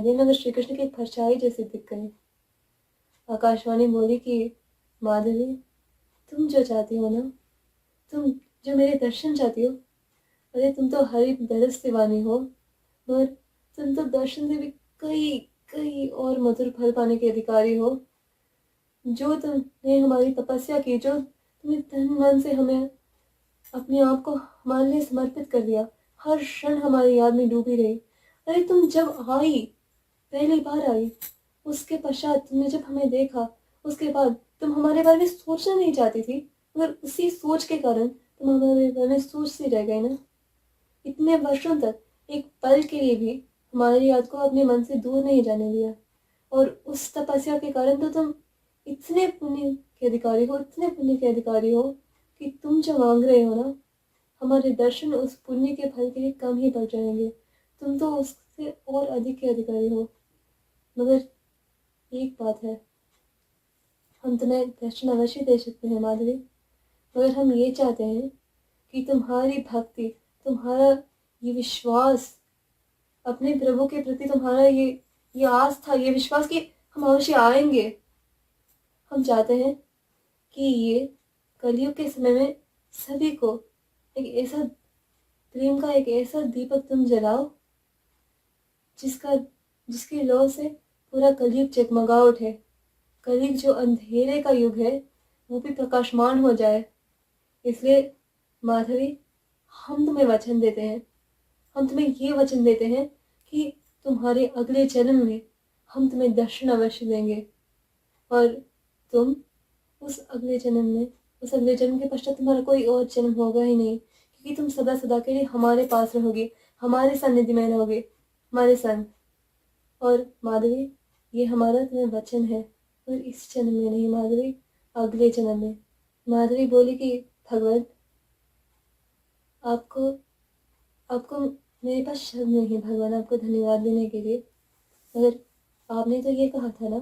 दी, मगर श्री कृष्ण की एक परछाई जैसी दिख गई। आकाशवाणी बोली कि माधवी, तुम जो चाहती हो ना, तुम जो मेरे दर्शन चाहती हो, अरे तुम तो हरि दरस दीवानी हो, मगर तुम तो दर्शन से भी कई कई और मधुर फल पाने के अधिकारी हो। जो तुमने हमारी तपस्या की, जो तुमने तन मन से हमें, अपने आप को हमारे लिए समर्पित कर दिया, हर क्षण हमारी याद में डूबी रही। अरे तुम जब आई, पहली बार आई, उसके पश्चात तुमने जब हमें देखा, उसके बाद तुम हमारे बारे में सोचना नहीं चाहती थी, मगर उसी सोच के कारण तुम हमारे बारे में सोचती रह गई ना। इतने वर्षों तक एक पल के लिए भी हमारी याद को अपने मन से दूर नहीं जाने दिया, और उस तपस्या के कारण तो तुम इतने पुण्य के अधिकारी हो, कि तुम जो मांग रहे हो ना, हमारे दर्शन उस पुण्य के फल के लिए कम ही पड़ जाएंगे। तुम तो उससे और अधिक के अधिकारी हो। मगर एक बात है, हम तुम्हें दर्शन अवश्य दे सकते हैं माधवी, मगर हम ये चाहते हैं कि तुम्हारी भक्ति, तुम्हारा ये विश्वास अपने प्रभु के प्रति, तुम्हारा ये आस्था, ये विश्वास कि हम अवश्य आएंगे। हम चाहते हैं कि ये कलयुग के समय में सभी को एक ऐसा प्रेम का एक ऐसा दीपक तुम जलाओ जिसकी लौ से पूरा कलयुग जगमगा उठे। कलयुग जो अंधेरे का युग है वो भी प्रकाशमान हो जाए। इसलिए माधवी, हम तुम्हें वचन देते हैं, हम तुम्हें ये वचन देते हैं कि तुम्हारे अगले जन्म में हम तुम्हें दर्शन अवश्य देंगे, और तुम उस अगले जन्म के पश्चात तुम्हारा कोई और जन्म होगा ही नहीं, क्योंकि तुम सदा सदा के लिए हमारे पास रहोगे, हमारे सानिध्य में रहोगे, हमारे संग। और माधवी, ये हमारा तुम्हें वचन है, और इस जन्म में नहीं माधवी, अगले जन्म में। माधवी बोली कि भगवान, आपको आपको मेरे पास शब्द नहीं भगवान आपको धन्यवाद देने के लिए, मगर आपने तो ये कहा था ना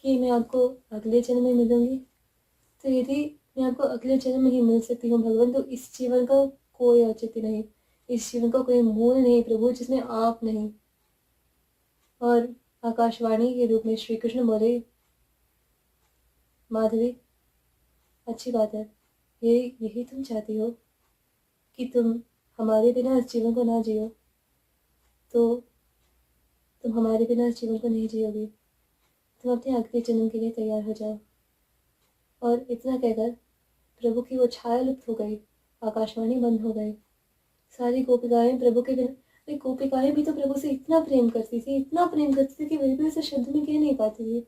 कि मैं आपको अगले जन्म में मिलूंगी। तो यदि मैं आपको अगले जन्म में ही मिल सकती हूँ भगवान, तो इस जीवन का कोई औचित्य नहीं, इस जीवन का कोई मूल नहीं प्रभु जिसमें आप नहीं। और आकाशवाणी के रूप में श्री कृष्ण बोले, माधवी अच्छी बात है, यही तुम चाहती हो कि तुम हमारे बिना इस जीवन को ना जियो, तो तुम हमारे बिना इस जीवन को नहीं जियोगी, तुम अपने अगले जन्म के लिए तैयार हो जाओ। और इतना कहकर प्रभु की वो छाया लुप्त हो गई, आकाशवाणी बंद हो गई। सारी गोपिकाएं प्रभु के बिना, अरे गोपिकाएं भी तो प्रभु से इतना प्रेम करती थी, इतना प्रेम करती थी कि वही भी उसे शब्द में कह नहीं पाती थी।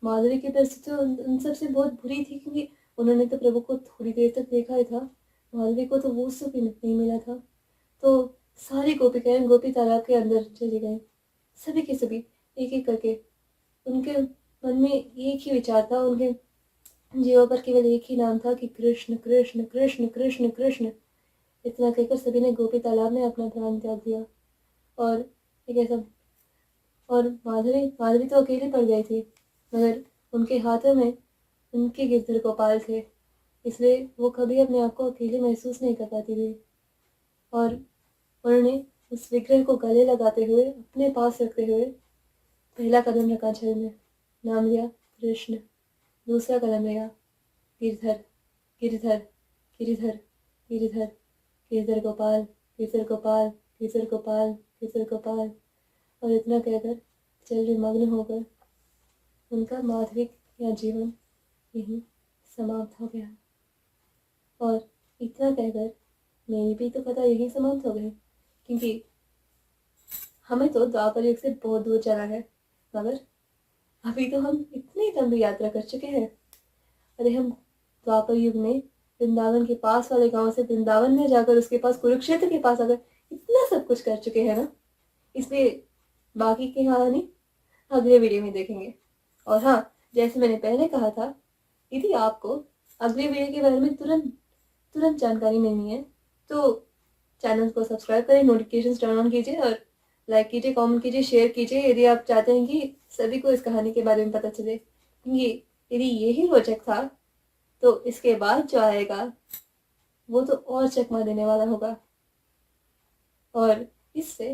माधुरी की परिस्थिति तो उन सबसे बहुत बुरी थी, क्योंकि उन्होंने तो प्रभु को थोड़ी देर तक देखा ही था, माधुरी को तो वो सुख भी नहीं मिला था। तो सारी गोपिकाएं गोपी तालाब के अंदर चली गई, सभी के सभी एक एक करके। उनके मन में एक ही विचार था, उनके जीवा पर केवल एक ही नाम था कि कृष्ण कृष्ण कृष्ण कृष्ण कृष्ण। इतना कहकर सभी ने गोपी तालाब में अपना प्राण त्याग दिया। और एक ऐसा, और माधवी तो अकेली पड़ गई थी, मगर उनके हाथों में उनके गिरधर गोपाल थे, इसलिए वो कभी अपने आप को अकेले महसूस नहीं कर पाती थी। और उन्होंने उस विग्रह को गले लगाते हुए अपने पास रखते हुए पहला कदम रखा जल में, नाम लिया कृष्ण। दूसरा कदम लिया गिरधर गिरधर गिरधर गिरधर गिरधर गोपाल गिरधर गोपाल गिरधर गोपाल गिरधर गोपाल। और इतना कहकर जल में मग्न होकर उनका माधविक या जीवन यहीं समाप्त हो गया। और इतना कहकर मेरी भी तो कथा यहीं समाप्त हो गई, क्योंकि हमें तो द्वापर युग से बहुत दूर जाना है, मगर अभी तो हम इतनी लंबी यात्रा कर चुके हैं। अरे हम द्वापर युग में वृंदावन के पास वाले गांव से वृंदावन में जाकर उसके पास कुरुक्षेत्र के पास आकर इतना सब कुछ कर चुके हैं ना, इसलिए बाकी की कहानी अगले वीडियो में देखेंगे। और हाँ, जैसे मैंने पहले कहा था, यदि आपको अगले वीडियो के बारे में तुरंत जानकारी मिलनी है तो चैनल को सब्सक्राइब करें, नोटिफिकेशन टर्न ऑन कीजिए और लाइक कीजिए, कमेंट कीजिए, शेयर कीजिए, यदि आप चाहते हैं कि सभी को इस कहानी के बारे में पता चले। क्योंकि यदि यही रोचक था तो इसके बाद जो आएगा वो तो और चकमा देने वाला होगा। और इससे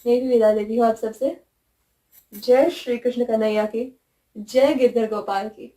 मैं भी विदा लेती हूँ आप सबसे। जय श्री कृष्ण कन्हैया की, जय गिरधर गोपाल की।